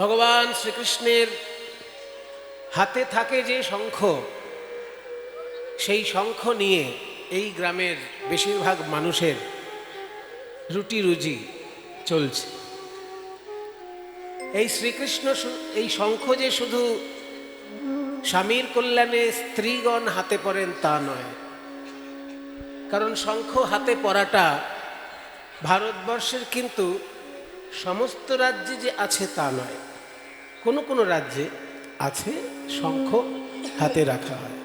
ভগবান শ্রীকৃষ্ণের হাতে থাকে যে শঙ্খ, সেই শঙ্খ নিয়ে এই গ্রামের বেশিরভাগ মানুষের রুটি রুজি চলছে। এই শ্রীকৃষ্ণ এই শঙ্খ যে শুধু স্বামীর কল্যাণে স্ত্রীগণ হাতে পরেন তা নয়, কারণ শঙ্খ হাতে পরাটা ভারতবর্ষের কিন্তু সমস্ত রাজ্যে যে আছে তা নয়, কোনো কোনো রাজ্যে আছে শঙ্খ হাতে রাখা হয়।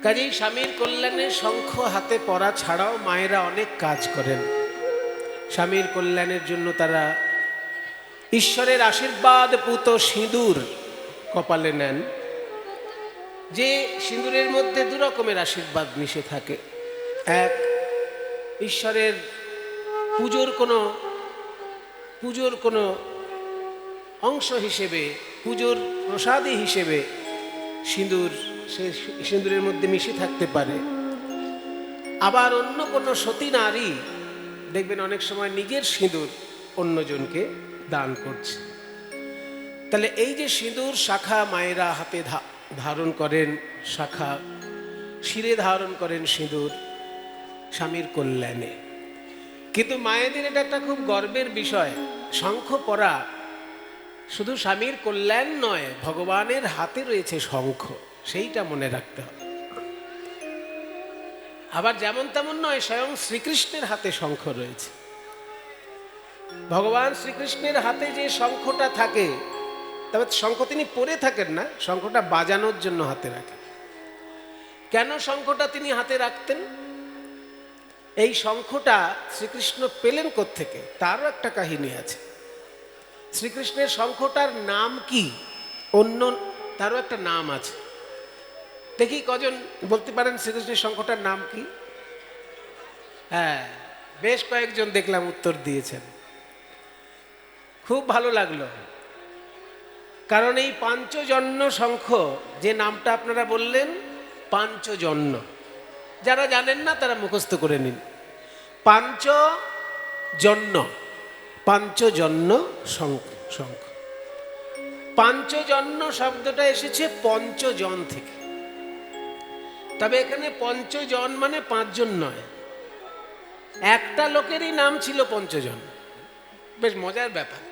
কাজেই স্বামীর কল্যাণে শঙ্খ হাতে পরা ছাড়াও মায়েরা অনেক কাজ করেন। স্বামীর কল্যাণের জন্য তারা ঈশ্বরের আশীর্বাদ পুত সিঁদুর কপালে নেন, যে সিঁদুরের মধ্যে দু রকমের আশীর্বাদ মিশে থাকে। এক, ঈশ্বরের পুজোর কোনো অংশ হিসেবে, পুজোর প্রসাদী হিসেবে সিঁদুর সে সিঁদুরের মধ্যে মিশে থাকতে পারে। আবার অন্য কোনো সতী নারী দেখবেন অনেক সময় নিজের সিঁদুর অন্যজনকে দান করছে। তাহলে এই যে সিঁদুর শাখা মায়েরা হাতে ধারণ করেন, শাখা শিরে ধারণ করেন সিঁদুর স্বামীর কল্যাণে। কিন্তু মায়েদের এটা একটা খুব গর্বের বিষয়, শঙ্খ পরা শুধু স্বামীর কল্যাণ নয়, ভগবানের হাতে রয়েছে শঙ্খ, সেইটা মনে রাখতে হবে। আবার যেমন তেমন নয়, স্বয়ং শ্রীকৃষ্ণের হাতে শঙ্খ রয়েছে। ভগবান শ্রীকৃষ্ণের হাতে যে শঙ্খটা থাকে, তবে শঙ্খ তিনি পরে থাকেন না, শঙ্খটা বাজানোর জন্য হাতে রাখেন। কেন শঙ্খটা তিনি হাতে রাখতেন? এই শঙ্খটা শ্রীকৃষ্ণ পেলেন কোত্থেকে, তারও একটা কাহিনী আছে। শ্রীকৃষ্ণের শঙ্খটার নাম কি? অন্য তারও একটা নাম আছে। দেখি কজন বলতে পারেন শ্রীকৃষ্ণের শঙ্খটার নাম কি? হ্যাঁ, বেশ কয়েকজন দেখলাম উত্তর দিয়েছেন, খুব ভালো লাগলো। কারণ এই পাঞ্চজন্য শঙ্খ, যে নামটা আপনারা বললেন পাঞ্চজন্য, যারা জানেন না তারা মুখস্থ করে নিন। পাঞ্চজন্য শঙ্খ। পাঞ্চজন্য শব্দটা এসেছে পঞ্চজন থেকে। তবে এখানে পঞ্চজন মানে পাঁচজন নয়, একটা লোকেরই নাম ছিল পঞ্চজন। বেশ মজার ব্যাপার,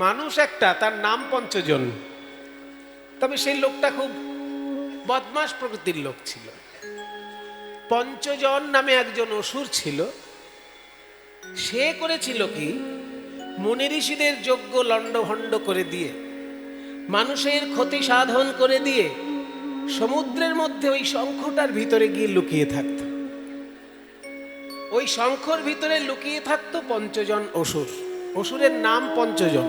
মানুষ একটা, তার নাম পঞ্চজন। তবে সেই লোকটা খুব বদমাশ প্রকৃতির লোক ছিল। পঞ্চজন নামে একজন অসুর ছিল। সে করেছিল কি, মুনি ঋষিদের যজ্ঞ লণ্ডভণ্ড করে দিয়ে, মানুষের ক্ষতি সাধন করে দিয়ে সমুদ্রের মধ্যে ওই শঙ্খটার ভিতরে গিয়ে লুকিয়ে থাকত। ওই শঙ্খর ভিতরে লুকিয়ে থাকতো পঞ্চজন অসুর। অসুরের নাম পঞ্চজন।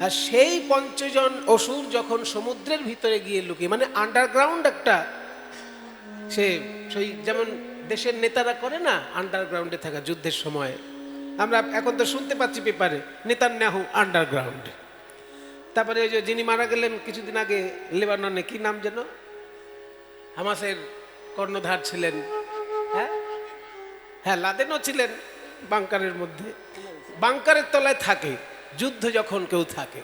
আর সেই পঞ্চজন অসুর যখন সমুদ্রের ভিতরে গিয়ে লুকিয়ে, মানে আন্ডারগ্রাউন্ড একটা, সেই যেমন দেশের নেতারা করে না আন্ডারগ্রাউন্ডে থাকা, যুদ্ধের সময় আমরা এখন তো শুনতে পাচ্ছি পেপারে নেতান্যাহু আন্ডারগ্রাউন্ডে। তারপরে ওই যে যিনি মারা গেলেন কিছুদিন আগে লেবাননে, কি নাম যেন, হামাসের কর্ণধার ছিলেন, হ্যাঁ লাদেনও ছিলেন বাংকারের মধ্যে, বাংকারের তলায় থাকে যুদ্ধ যখন কেউ থাকে।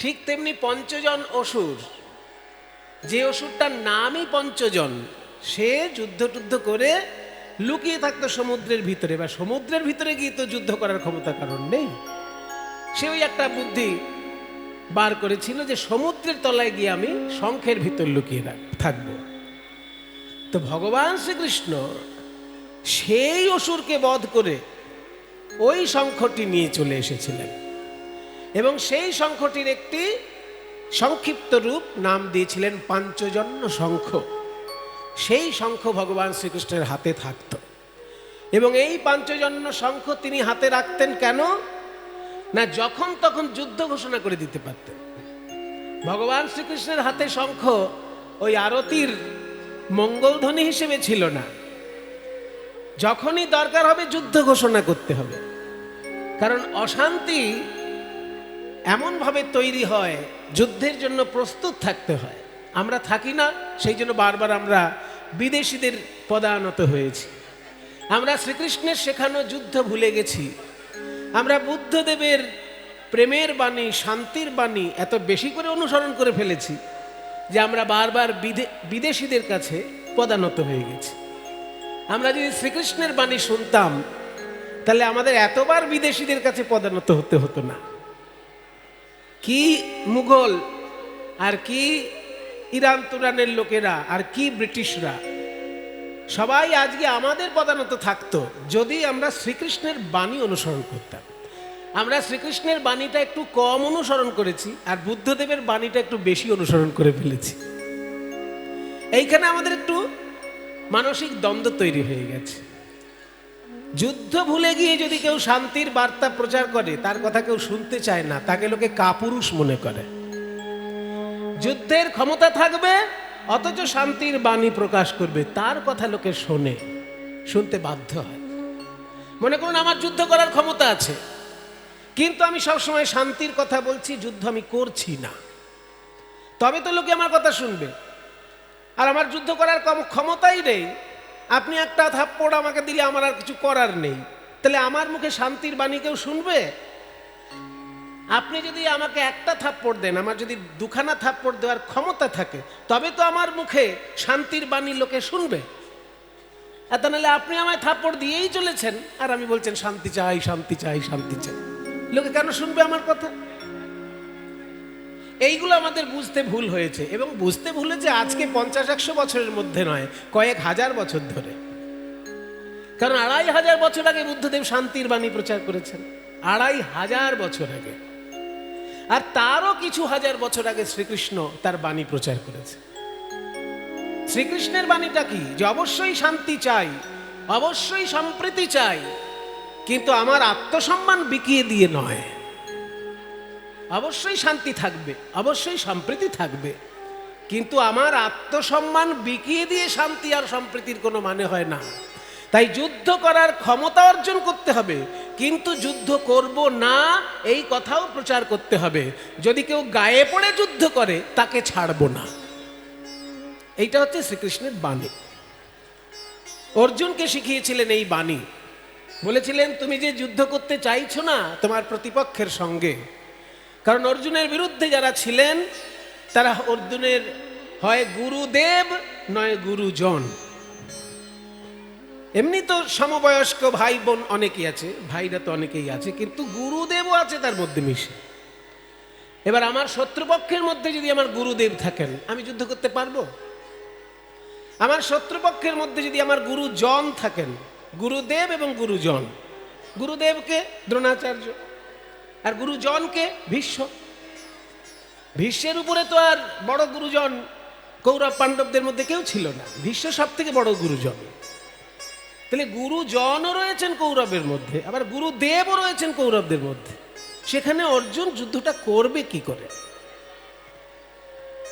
ঠিক তেমনি পঞ্চজন অসুর, যে অসুরটার নামই পঞ্চজন, সে যুদ্ধ করে লুকিয়ে থাকতো সমুদ্রের ভিতরে। বা সমুদ্রের ভিতরে গিয়ে তো যুদ্ধ করার ক্ষমতা কারণ নেই। সে ওই একটা বুদ্ধি বার করেছিল যে সমুদ্রের তলায় গিয়ে আমি শঙ্খের ভিতর লুকিয়ে থাকবো। তো ভগবান শ্রীকৃষ্ণ সেই অসুরকে বধ করে ওই শঙ্খটি নিয়ে চলে এসেছিলেন, এবং সেই শঙ্খটির একটি সংক্ষিপ্ত রূপ নাম দিয়েছিলেন পাঞ্চজন্য শঙ্খ। সেই শঙ্খ ভগবান শ্রীকৃষ্ণের হাতে থাকত, এবং এই পাঞ্চজন্য শঙ্খ তিনি হাতে রাখতেন কেন না, যখন তখন যুদ্ধ ঘোষণা করে দিতে পারতেন। ভগবান শ্রীকৃষ্ণের হাতে শঙ্খ ওই আরতির মঙ্গলধ্বনি হিসেবে ছিল না, যখনই দরকার হবে যুদ্ধ ঘোষণা করতে হবে। কারণ অশান্তি এমনভাবে তৈরি হয়, যুদ্ধের জন্য প্রস্তুত থাকতে হয়। আমরা থাকি না, সেই জন্য বারবার আমরা বিদেশিদের পদানত হয়েছি। আমরা শ্রীকৃষ্ণের শেখানো যুদ্ধ ভুলে গেছি। আমরা বুদ্ধদেবের প্রেমের বাণী, শান্তির বাণী এত বেশি করে অনুসরণ করে ফেলেছি যে আমরা বারবার বিদেশিদের কাছে পদানত হয়ে গেছি। আমরা যদি শ্রীকৃষ্ণের বাণী শুনতাম তাহলে আমাদের এতবার বিদেশিদের কাছে পদানত হতে হতো না। কি মুঘল আর কি ইরান তুরানের লোকেরা আর কি ব্রিটিশরা সবাই আজকে আমাদের পদানত থাকতো যদি আমরা শ্রীকৃষ্ণের বাণী অনুসরণ করতাম। আমরা শ্রীকৃষ্ণের বাণীটা একটু কম অনুসরণ করেছি আর বুদ্ধদেবের বাণীটা একটু বেশি অনুসরণ করে ফেলেছি। এইখানে আমাদের একটু মানসিক দ্বন্দ্ব তৈরি হয়ে গেছে। যুদ্ধ ভুলে গিয়ে যদি কেউ শান্তির বার্তা প্রচার করে তার কথা কেউ শুনতে চায় না, তাকে লোকে কাপুরুষ মনে করে। যুদ্ধের ক্ষমতা থাকবে অথচ শান্তির বাণী প্রকাশ করবে, তার কথা লোকে শুনতে বাধ্য হয়। মনে করুন আমার যুদ্ধ করার ক্ষমতা আছে, কিন্তু আমি সবসময় শান্তির কথা বলছি, যুদ্ধ আমি করছি না, তবে তো লোকে আমার কথা শুনবে। আর আমার যুদ্ধ করার ক্ষমতাই নেই, আপনি একটা থাপ্পড় আমাকে দিলে আমার আর কিছু করার নেই, তাহলে আমার মুখে শান্তির বাণী কেউ শুনবে? আপনি যদি আমাকে একটা থাপ্পড় দেন, আমার যদি দুখানা থাপ্পড় দেওয়ার ক্ষমতা থাকে, তবে তো আমার মুখে শান্তির বাণী লোকে শুনবে। এত নাহলে আপনি আমায় থাপ্পড় দিয়েই চলেছেন আর আমি বলছেন শান্তি চাই, শান্তি চাই, শান্তি চাই, লোকে কেন শুনবে আমার কথা? এইগুলো আমাদের বুঝতে ভুল হয়েছে, এবং বুঝতে ভুল হয়েছে আজকে 50-100 বছরের মধ্যে নয়, কয়েক হাজার বছর ধরে। কারণ 2500 বছর আগে বুদ্ধদেব শান্তির বাণী প্রচার করেছেন, 2500 বছর আগে। আর তারও কিছু হাজার বছর আগে শ্রীকৃষ্ণ তার বাণী প্রচার করেছে। শ্রীকৃষ্ণের বাণীটা কি? যে অবশ্যই শান্তি চাই, অবশ্যই সম্প্রীতি চাই, কিন্তু আমার আত্মসম্মান বিকিয়ে দিয়ে নয়। অবশ্যই শান্তি থাকবে, অবশ্যই সম্প্রীতি থাকবে, কিন্তু আমার আত্মসম্মান বিকিয়ে দিয়ে শান্তি আর সম্প্রীতির কোনো মানে হয় না। তাই যুদ্ধ করার ক্ষমতা অর্জন করতে হবে, কিন্তু যুদ্ধ করব না এই কথাও প্রচার করতে হবে। যদি কেউ গায়ে পড়ে যুদ্ধ করে তাকে ছাড়ব না, এইটা হচ্ছে শ্রীকৃষ্ণের বাণী। অর্জুনকে শিখিয়েছিলেন এই বাণী, বলেছিলেন তুমি যে যুদ্ধ করতে চাইছো না তোমার প্রতিপক্ষের সঙ্গে, কারণ অর্জুনের বিরুদ্ধে যারা ছিলেন তারা অর্জুনের হয় গুরুদেব নয় গুরুজন। এমনি তো সমবয়স্ক ভাই বোন অনেকেই আছে, ভাইরা তো অনেকেই আছে, কিন্তু গুরুদেবও আছে তার মধ্যে মিশে। এবার আমার শত্রুপক্ষের মধ্যে যদি আমার গুরুদেব থাকেন, আমি যুদ্ধ করতে পারবো? আমার শত্রুপক্ষের মধ্যে যদি আমার গুরুজন থাকেন, গুরুদেব এবং গুরুজন, গুরুদেবকে দ্রোণাচার্য আর গুরুজনকে ভীষ্ম। ভীষ্মের উপরে তো আর বড় গুরুজন কৌরব পাণ্ডবদের মধ্যে কেউ ছিল না, ভীষ্ম সব থেকে বড় গুরুজন। তাহলে গুরুজনও রয়েছেন কৌরবের মধ্যে, আবার গুরুদেবও রয়েছেন কৌরবদের মধ্যে, সেখানে অর্জুন যুদ্ধটা করবে কি করে?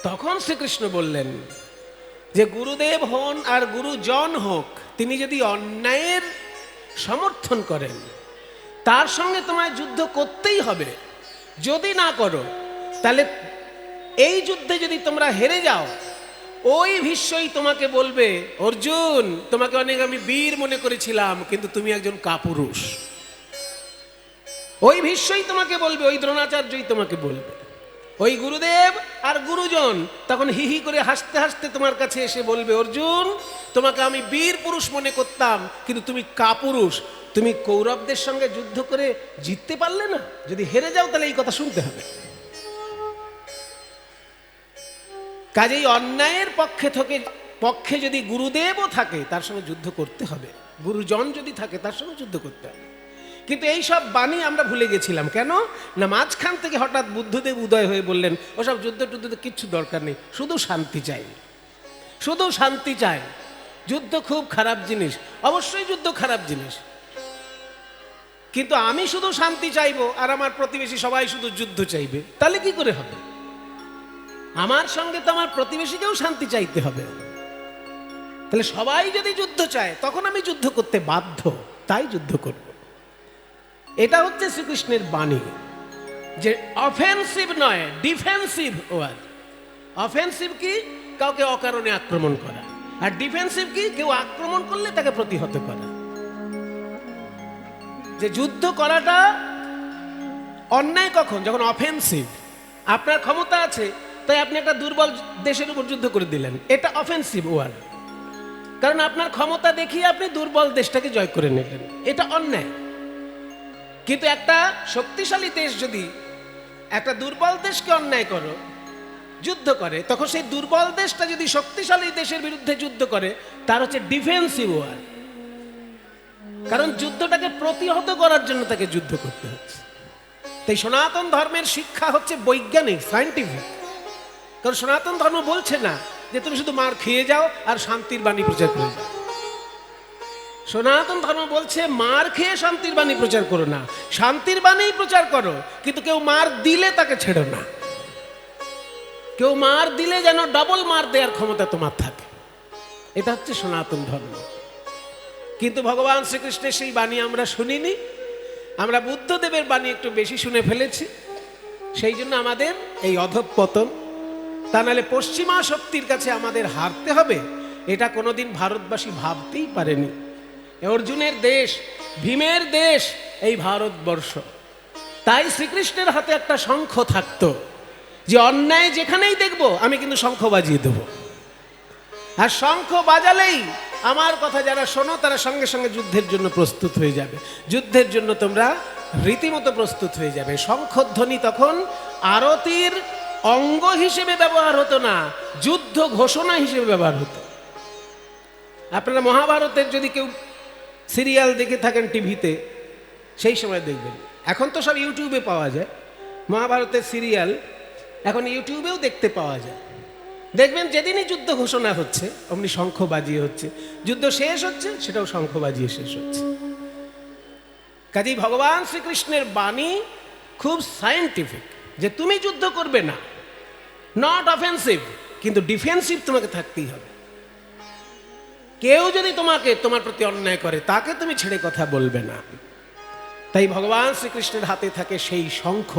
তখন শ্রীকৃষ্ণ বললেন যে গুরুদেব হন আর গুরুজন হোক, তিনি যদি অন্যায়ের সমর্থন করেন তার সঙ্গে তোমায় যুদ্ধ করতেই হবে। যদি না করো তাহলে এই যুদ্ধে যদি তোমরা হেরে যাও, ওই ভীষ্মই তোমাকে বলবে অর্জুন তোমাকে অনেক আমি বীর মনে করেছিলাম, কিন্তু তুমি একজন কাপুরুষ। ওই ভীষ্মই তোমাকে বলবে, ওই দ্রোণাচার্যই তোমাকে বলবে। ওই গুরুদেব আর গুরুজন তখন হি হি করে হাসতে হাসতে তোমার কাছে এসে বলবে অর্জুন তোমাকে আমি বীর পুরুষ মনে করতাম, কিন্তু তুমি কাপুরুষ, তুমি কৌরবদের সঙ্গে যুদ্ধ করে জিততে পারলে না, যদি হেরে যাও তাহলে এই কথা শুনতে হবে। কাজেই অন্যায়ের পক্ষে যদি গুরুদেবও থাকে তার সঙ্গে যুদ্ধ করতে হবে, গুরুজন যদি থাকে তার সঙ্গে যুদ্ধ করতে হবে। কিন্তু এই সব বাণী আমরা ভুলে গেছিলাম। কেন না, মাঝখান থেকে হঠাৎ বুদ্ধদেব উদয় হয়ে বললেন ওসব যুদ্ধ টুদ্ধ কিচ্ছু দরকার নেই, শুধু শান্তি চাই, শুধু শান্তি চাই। যুদ্ধ খুব খারাপ জিনিস, অবশ্যই যুদ্ধ খারাপ জিনিস, কিন্তু আমি শুধু শান্তি চাইবো আর আমার প্রতিবেশী সবাই শুধু যুদ্ধ চাইবে, তাহলে কি করে হবে? আমার সঙ্গে তো আমার প্রতিবেশীকেও শান্তি চাইতে হবে। তাহলে সবাই যদি যুদ্ধ চায় তখন আমি যুদ্ধ করতে বাধ্য, তাই যুদ্ধ করব। এটা হচ্ছে শ্রীকৃষ্ণের বাণী, যে অফেন্সিভ নয়, ডিফেন্সিভ ওয়ার্ড। অফেন্সিভ কি? কাউকে অকারণে আক্রমণ করা, আর ডিফেন্সিভ কি? কেউ আক্রমণ করলে তাকে প্রতিহত করা। যে যুদ্ধ করাটা অন্যায় কখন? যখন অফেন্সিভ। আপনার ক্ষমতা আছে, তাই আপনি একটা দুর্বল দেশের উপর যুদ্ধ করে দিলেন, এটা অফেন্সিভ ওয়ার। কারণ আপনার ক্ষমতা দেখিয়ে আপনি দুর্বল দেশটাকে জয় করে নিলেন, এটা অন্যায়। কিন্তু একটা শক্তিশালী দেশ যদি একটা দুর্বল দেশকে অন্যায় করো, যুদ্ধ করে, তখন সেই দুর্বল দেশটা যদি শক্তিশালী দেশের বিরুদ্ধে যুদ্ধ করে, তার হচ্ছে ডিফেন্সিভ ওয়ার। কারণ যুদ্ধটাকে প্রতিহত করার জন্য তাকে যুদ্ধ করতে হচ্ছে। তাই সনাতন ধর্মের শিক্ষা হচ্ছে বৈজ্ঞানিক, সায়েন্টিফিক। কারণ সনাতন ধর্ম বলছে না যে তুমি শুধু মার খেয়ে যাও আর শান্তির বাণী প্রচার করে যাও। সনাতন ধর্ম বলছে মার খেয়ে শান্তির বাণী প্রচার করো না, শান্তির বাণী প্রচার করো, কিন্তু কেউ মার দিলে তাকে ছেড়ো না। কেউ মার দিলে যেন ডবল মার দেওয়ার ক্ষমতা তোমার থাকে। এটা হচ্ছে সনাতন ধর্ম। কিন্তু ভগবান শ্রীকৃষ্ণের সেই বাণী আমরা শুনিনি, আমরা বুদ্ধদেবের বাণী একটু বেশি শুনে ফেলেছি। সেই জন্য আমাদের এই অধঃপতন। তা নাহলে পশ্চিমা শক্তির কাছে আমাদের হারতে হবে, এটা কোনোদিন ভারতবাসী ভাবতেই পারেনি। অর্জুনের দেশ, ভীমের দেশ এই ভারতবর্ষ। তাই শ্রীকৃষ্ণের হাতে একটা শঙ্খ থাকতো, যে অন্যায় যেখানেই দেখবো আমি কিন্তু শঙ্খ বাজিয়ে দেবো। আর শঙ্খ বাজালেই আমার কথা যারা শোনো তারা সঙ্গে সঙ্গে যুদ্ধের জন্য প্রস্তুত হয়ে যাবে। যুদ্ধের জন্য তোমরা রীতিমতো প্রস্তুত হয়ে যাবে। শঙ্খধ্বনি তখন আরতির অঙ্গ হিসেবে ব্যবহার হতো না, যুদ্ধ ঘোষণা হিসেবে ব্যবহার হতো। আপনারা মহাভারতের যদি কেউ সিরিয়াল দেখে থাকেন টিভিতে, সেই সময় দেখবেন। এখন তো সব ইউটিউবে পাওয়া যায়, মহাভারতের সিরিয়াল এখন ইউটিউবেও দেখতে পাওয়া যায়। দেখবেন যেদিনই যুদ্ধ ঘোষণা হচ্ছে অমনি শঙ্খ বাজিয়ে হচ্ছে, যুদ্ধ শেষ হচ্ছে সেটাও শঙ্খ বাজিয়ে শেষ হচ্ছে। কাজেই ভগবান শ্রীকৃষ্ণের বাণী খুব সায়েন্টিফিক, যে তুমি যুদ্ধ করবে না, নট অফেন্সিভ, কিন্তু ডিফেন্সিভ তোমাকে থাকতেই হবে। কেউ যদি তোমার প্রতি অন্যায় করে তাকে তুমি ছেড়ে কথা বলবে না। তাই ভগবান শ্রীকৃষ্ণের হাতে থাকে সেই শঙ্খ।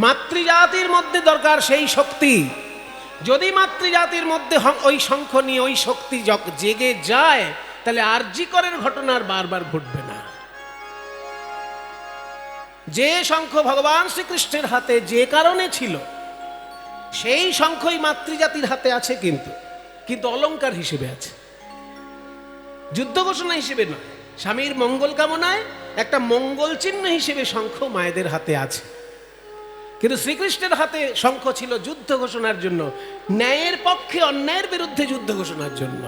মাতৃজাতির মধ্যে দরকার সেই শক্তি। যদি মাতৃজাতির মধ্যে ওই শঙ্খ নিয়ে ওই শক্তি জেগে যায়, তাহলে আরজিকরের ঘটনা আর বারবার ঘটবে না। যে শঙ্খ ভগবান শ্রীকৃষ্ণের হাতে যে কারণে ছিল, সেই শঙ্খই মাতৃজাতির হাতে আছে, কিন্তু অলংকার হিসেবে আছে, যুদ্ধ ঘোষণা হিসেবে নয়। স্বামীর মঙ্গল কামনায় একটা মঙ্গল চিহ্ন হিসেবে শঙ্খ মায়েদের হাতে আছে। কিন্তু শ্রীকৃষ্ণের হাতে শঙ্খ ছিল যুদ্ধ ঘোষণার জন্য, ন্যায়ের পক্ষে অন্যায়ের বিরুদ্ধে যুদ্ধ ঘোষণার জন্য,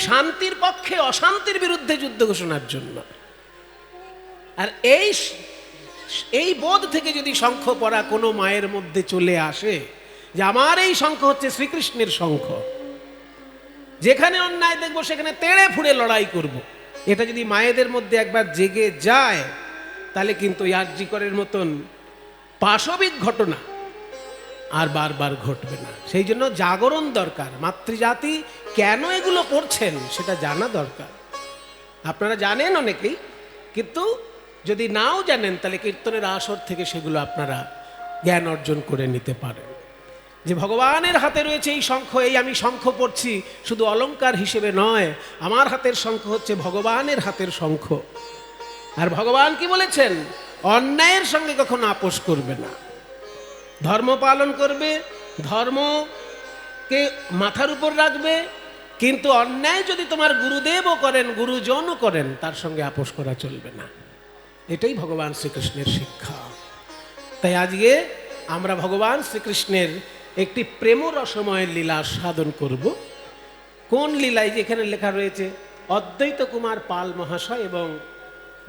শান্তির পক্ষে অশান্তির বিরুদ্ধে যুদ্ধ ঘোষণার জন্য। আর এই বোধ থেকে যদি শঙ্খ পরা কোনো মায়ের মধ্যে চলে আসে যে আমার এই শঙ্খ হচ্ছে শ্রীকৃষ্ণের শঙ্খ, যেখানে অন্যায় দেখবো সেখানে তেড়ে ফুড়ে লড়াই করব, এটা যদি মায়েদের মধ্যে একবার জেগে যায়, তাহলে কিন্তু আরজিকরের মতন পাশবিক ঘটনা আর বারবার ঘটবে না। সেই জন্য জাগরণ দরকার। মাতৃজাতি কেন এগুলো করছেন সেটা জানা দরকার। আপনারা জানেন অনেকেই, কিন্তু যদি নাও জানেন তাহলে কীর্তনের আসর থেকে সেগুলো আপনারা জ্ঞান অর্জন করে নিতে পারেন। যে ভগবানের হাতে রয়েছে এই শঙ্খ, এই আমি শঙ্খ পড়ছি শুধু অলংকার হিসেবে নয়, আমার হাতের শঙ্খ হচ্ছে ভগবানের হাতের শঙ্খ। আর ভগবান কি বলেছেন? অন্যায়ের সঙ্গে কখনো আপোষ করবে না, ধর্ম পালন করবে, ধর্মকে মাথার উপর রাখবে, কিন্তু অন্যায় যদি তোমার গুরুদেবও করেন, গুরুজনও করেন, তার সঙ্গে আপোষ করা চলবে না। এটাই ভগবান শ্রীকৃষ্ণের শিক্ষা। তাই আজকে আমরা ভগবান শ্রীকৃষ্ণের একটি প্রেম রসময়ের লীলা সাধন করব। কোন লীলায়? যেখানে লেখা রয়েছে অদ্বৈত কুমার পাল মহাশয় এবং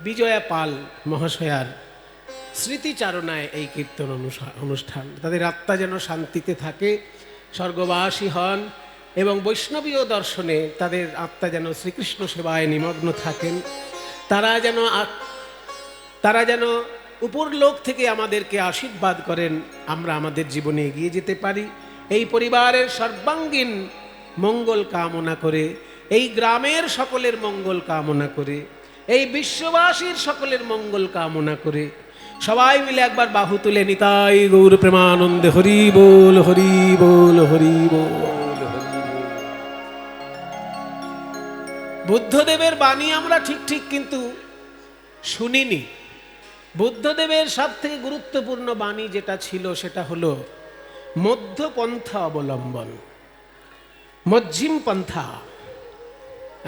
বিজয়া পাল মহাশয়ার স্মৃতিচারণায় এই কীর্তন অনুষ্ঠান। তাদের আত্মা যেন শান্তিতে থাকে, স্বর্গবাসী হন, এবং বৈষ্ণবীয় দর্শনে তাদের আত্মা যেন শ্রীকৃষ্ণ সেবায় নিমগ্ন থাকেন। তারা যেন উপর লোক থেকে আমাদেরকে আশীর্বাদ করেন, আমরা আমাদের জীবনে এগিয়ে যেতে পারি। এই পরিবারের সর্বাঙ্গীন মঙ্গল কামনা করে, এই গ্রামের সকলের মঙ্গল কামনা করে, এই বিশ্ববাসীর সকলের মঙ্গল কামনা করে সবাই মিলে একবার বাহু তুলে নিতাই গৌর প্রেমানন্দে হরি বল, হরি বল, হরি বল। বুদ্ধদেবের বাণী আমরা ঠিক কিন্তু শুনিনি। বুদ্ধদেবের সব থেকে গুরুত্বপূর্ণ বাণী যেটা ছিল সেটা হলো মধ্যপন্থা অবলম্বন, মধ্যম পন্থা।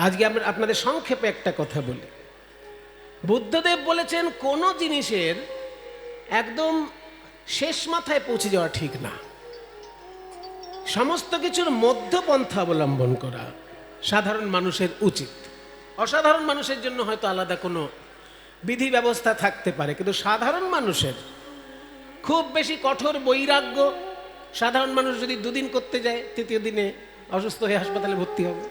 আজকে আমরা আপনাদের সংক্ষেপে একটা কথা বলি। বুদ্ধদেব বলেছেন কোনো জিনিসের একদম শেষ মাথায় পৌঁছে যাওয়া ঠিক না, সমস্ত কিছুর মধ্যপন্থা অবলম্বন করা সাধারণ মানুষের উচিত। অসাধারণ মানুষের জন্য হয়তো আলাদা কোনো বিধি ব্যবস্থা থাকতে পারে, কিন্তু সাধারণ মানুষের খুব বেশি কঠোর বৈরাগ্য। সাধারণ মানুষ যদি দুদিন করতে যায়, তৃতীয় দিনে অসুস্থ হয়ে হাসপাতালে ভর্তি হবে।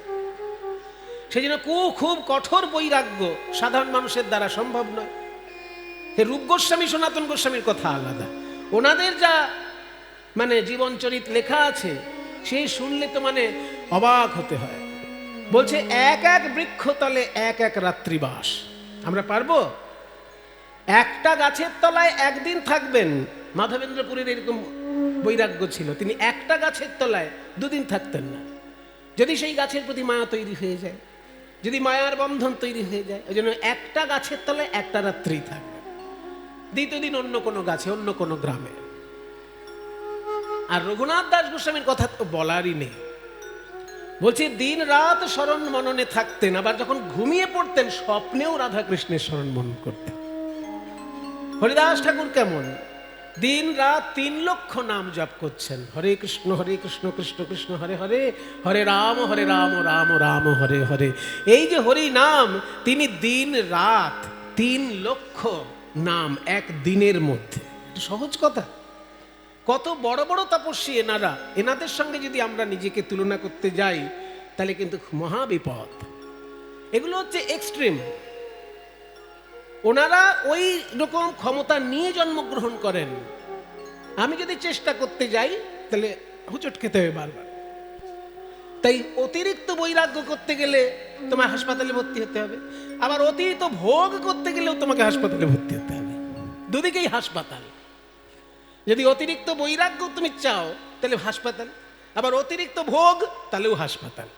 সেই জন্য খুব কঠোর বৈরাগ্য সাধারণ মানুষের দ্বারা সম্ভব নয়। রূপ গোস্বামী, সনাতন গোস্বামীর কথা আলাদা, ওনাদের যা মানে জীবনচরিত লেখা আছে সেই শুনলে তো মানে অবাক হতে হয়। বলছে এক এক বৃক্ষতলে এক এক রাত্রিবাস। আমরা পারবো? একটা গাছের তলায় একদিন থাকবেন। মাধবেন্দ্রপুরের এরকম বৈরাগ্য ছিল, তিনি একটা গাছের তলায় দুদিন থাকতেন না। যদি সেই গাছের প্রতি মায়া তৈরি হয়ে যায়, যদি মায়ার বন্ধন তৈরি হয়ে যায়, ওই জন্য একটা গাছের তলায় একটা রাত্রি থাকবে, দ্বিতীয় দিন অন্য কোনো গাছে, অন্য কোনো গ্রামে। আর রঘুনাথ দাস গোস্বামীর কথা তো বলারই নেই। বলছি দিন রাত স্মরণ মননে থাকতেন, আবার যখন ঘুমিয়ে পড়তেন স্বপ্নেও রাধা কৃষ্ণের স্মরণ মনন করতেন। হরিদাস ঠাকুর কেমন দিন রাত 3 লক্ষ নাম জপ করছেন, হরে কৃষ্ণ কৃষ্ণ কৃষ্ণ হরে হরে, হরে রাম রাম রাম হরে হরে। এই যে হরি নাম, তিনি দিন রাত 3 লক্ষ নাম এক দিনের মধ্যে। সহজ কথা। কত বড় বড় তপস্বী এনারা, এনাদের সঙ্গে যদি আমরা নিজেকে তুলনা করতে যাই তাহলে কিন্তু মহা বিপদ। এগুলো হচ্ছে এক্সট্রিম। ওনারা ওই রকম ক্ষমতা নিয়ে জন্মগ্রহণ করেন। আমি যদি চেষ্টা করতে যাই তাহলে হুচট খেতে হবে বারবার। তাই অতিরিক্ত বৈরাগ্য করতে গেলে তোমার হাসপাতালে ভর্তি হতে হবে, আবার অতিরিক্ত ভোগ করতে গেলেও তোমাকে হাসপাতালে ভর্তি হতে হবে। দুদিকেই হাসপাতাল। যদি অতিরিক্ত বৈরাগ্য তুমি চাও তাহলে হাসপাতাল, আবার অতিরিক্ত ভোগ তাহলেও হাসপাতাল।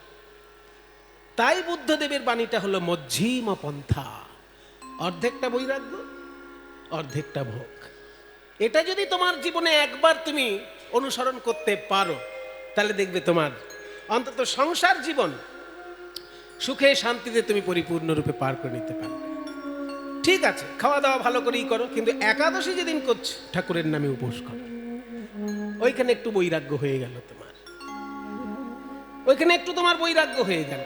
তাই বুদ্ধদেবের বাণীটা হলো মধ্যম পন্থা, অর্ধেকটা বৈরাগ্য অর্ধেকটা ভোগ। এটা যদি তোমার জীবনে একবার তুমি অনুসরণ করতে পারো তাহলে দেখবে তোমার অন্তত সংসার জীবন সুখে শান্তিতে তুমি পরিপূর্ণরূপে পার করে নিতে পারবে। ঠিক আছে, খাওয়া দাওয়া ভালো করেই করো, কিন্তু একাদশী যেদিন করছো ঠাকুরের নামে উপোস করো। ওইখানে একটু বৈরাগ্য হয়ে গেল তোমার, ওইখানে একটু তোমার বৈরাগ্য হয়ে গেল।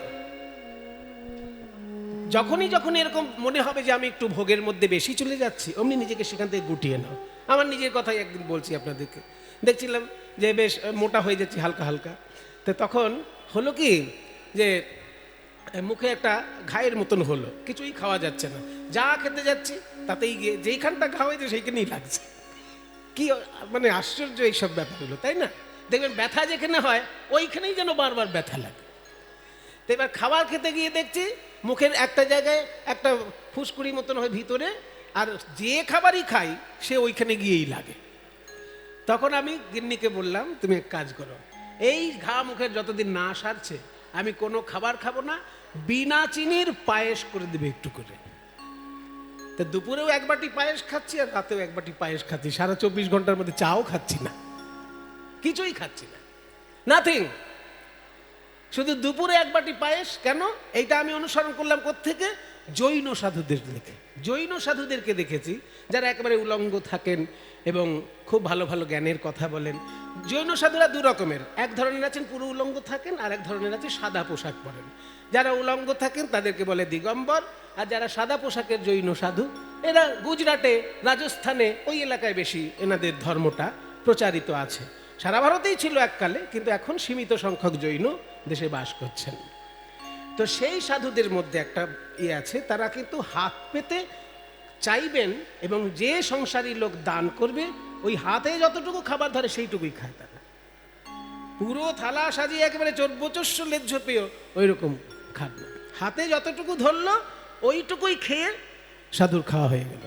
যখনই এরকম মনে হবে যে আমি একটু ভোগের মধ্যে বেশি চলে যাচ্ছি, অমনি নিজেকে সেখান থেকে গুটিয়ে নাও। আমার নিজের কথাই একদিন বলছি আপনাদেরকে, দেখছিলাম যে বেশ মোটা হয়ে যাচ্ছি হালকা হালকা। তো তখন হলো কি যে মুখে একটা ঘায়ের মতন হলো, কিছুই খাওয়া যাচ্ছে না। যা খেতে যাচ্ছি তাতেই গিয়ে যেইখানটা ঘা হয়েছে সেইখানেই লাগছে। কি মানে আশ্চর্য এইসব ব্যাপার হলো, তাই না? দেখবেন ব্যথা যেখানে হয় ওইখানেই যেন বারবার ব্যথা লাগে। তো এবার খাবার খেতে গিয়ে দেখছি মুখের একটা জায়গায় একটা ফুসকুড়ি মতন হয় ভিতরে, আর যে খাবারই খাই সে ওইখানে গিয়েই লাগে। তখন আমি গিন্নিকে বললাম, তুমি এক কাজ করো, এই ঘা মুখের যতদিন না সারছে আমি কোনো খাবার খাবো না, বিনা চিনির পায়েস করে দেবে একটু করে। তো দুপুরেও 1 বাটি পায়েস খাচ্ছি আর রাতেও 1 বাটি পায়েস খাচ্ছি, সারা 24 ঘন্টার মধ্যে চাও খাচ্ছি না, কিছুই খাচ্ছি না, নাথিং। শুধু দুপুরে 1 বাটি পায়েস। কেন? এইটা আমি অনুসরণ করলাম কোত্থেকে? জৈন সাধুদের দেখে। জৈন সাধুদেরকে দেখেছি যারা একেবারে উলঙ্গ থাকেন এবং খুব ভালো ভালো জ্ঞানের কথা বলেন। জৈন সাধুরা 2 রকমের, এক ধরনের আছেন পুরো উলঙ্গ থাকেন, আর এক ধরনের আছে সাদা পোশাক পরেন। যারা উলঙ্গ থাকেন তাদেরকে বলে দিগম্বর, আর যারা সাদা পোশাকের জৈন সাধু এরা গুজরাটে, রাজস্থানে ওই এলাকায় বেশি এনাদের ধর্মটা প্রচারিত আছে। সারা ভারতেই ছিল এককালে, কিন্তু এখন সীমিত সংখ্যক জৈন দেশে বাস করছেন। তো সেই সাধুদের মধ্যে একটা আছে, তারা কিন্তু হাত পেতে চাইবেন এবং যে সংসারী লোক দান করবে ওই হাতে যতটুকু খাবার ধরে সেইটুকুই খায় তারা। পুরো থালা সাজিয়ে একেবারে চর্বচস্য লেজ্জ পেয়েও ওই রকম খান না, হাতে যতটুকু ধরলো ওইটুকুই খেয়ে সাধুর খাওয়া হয়ে গেল।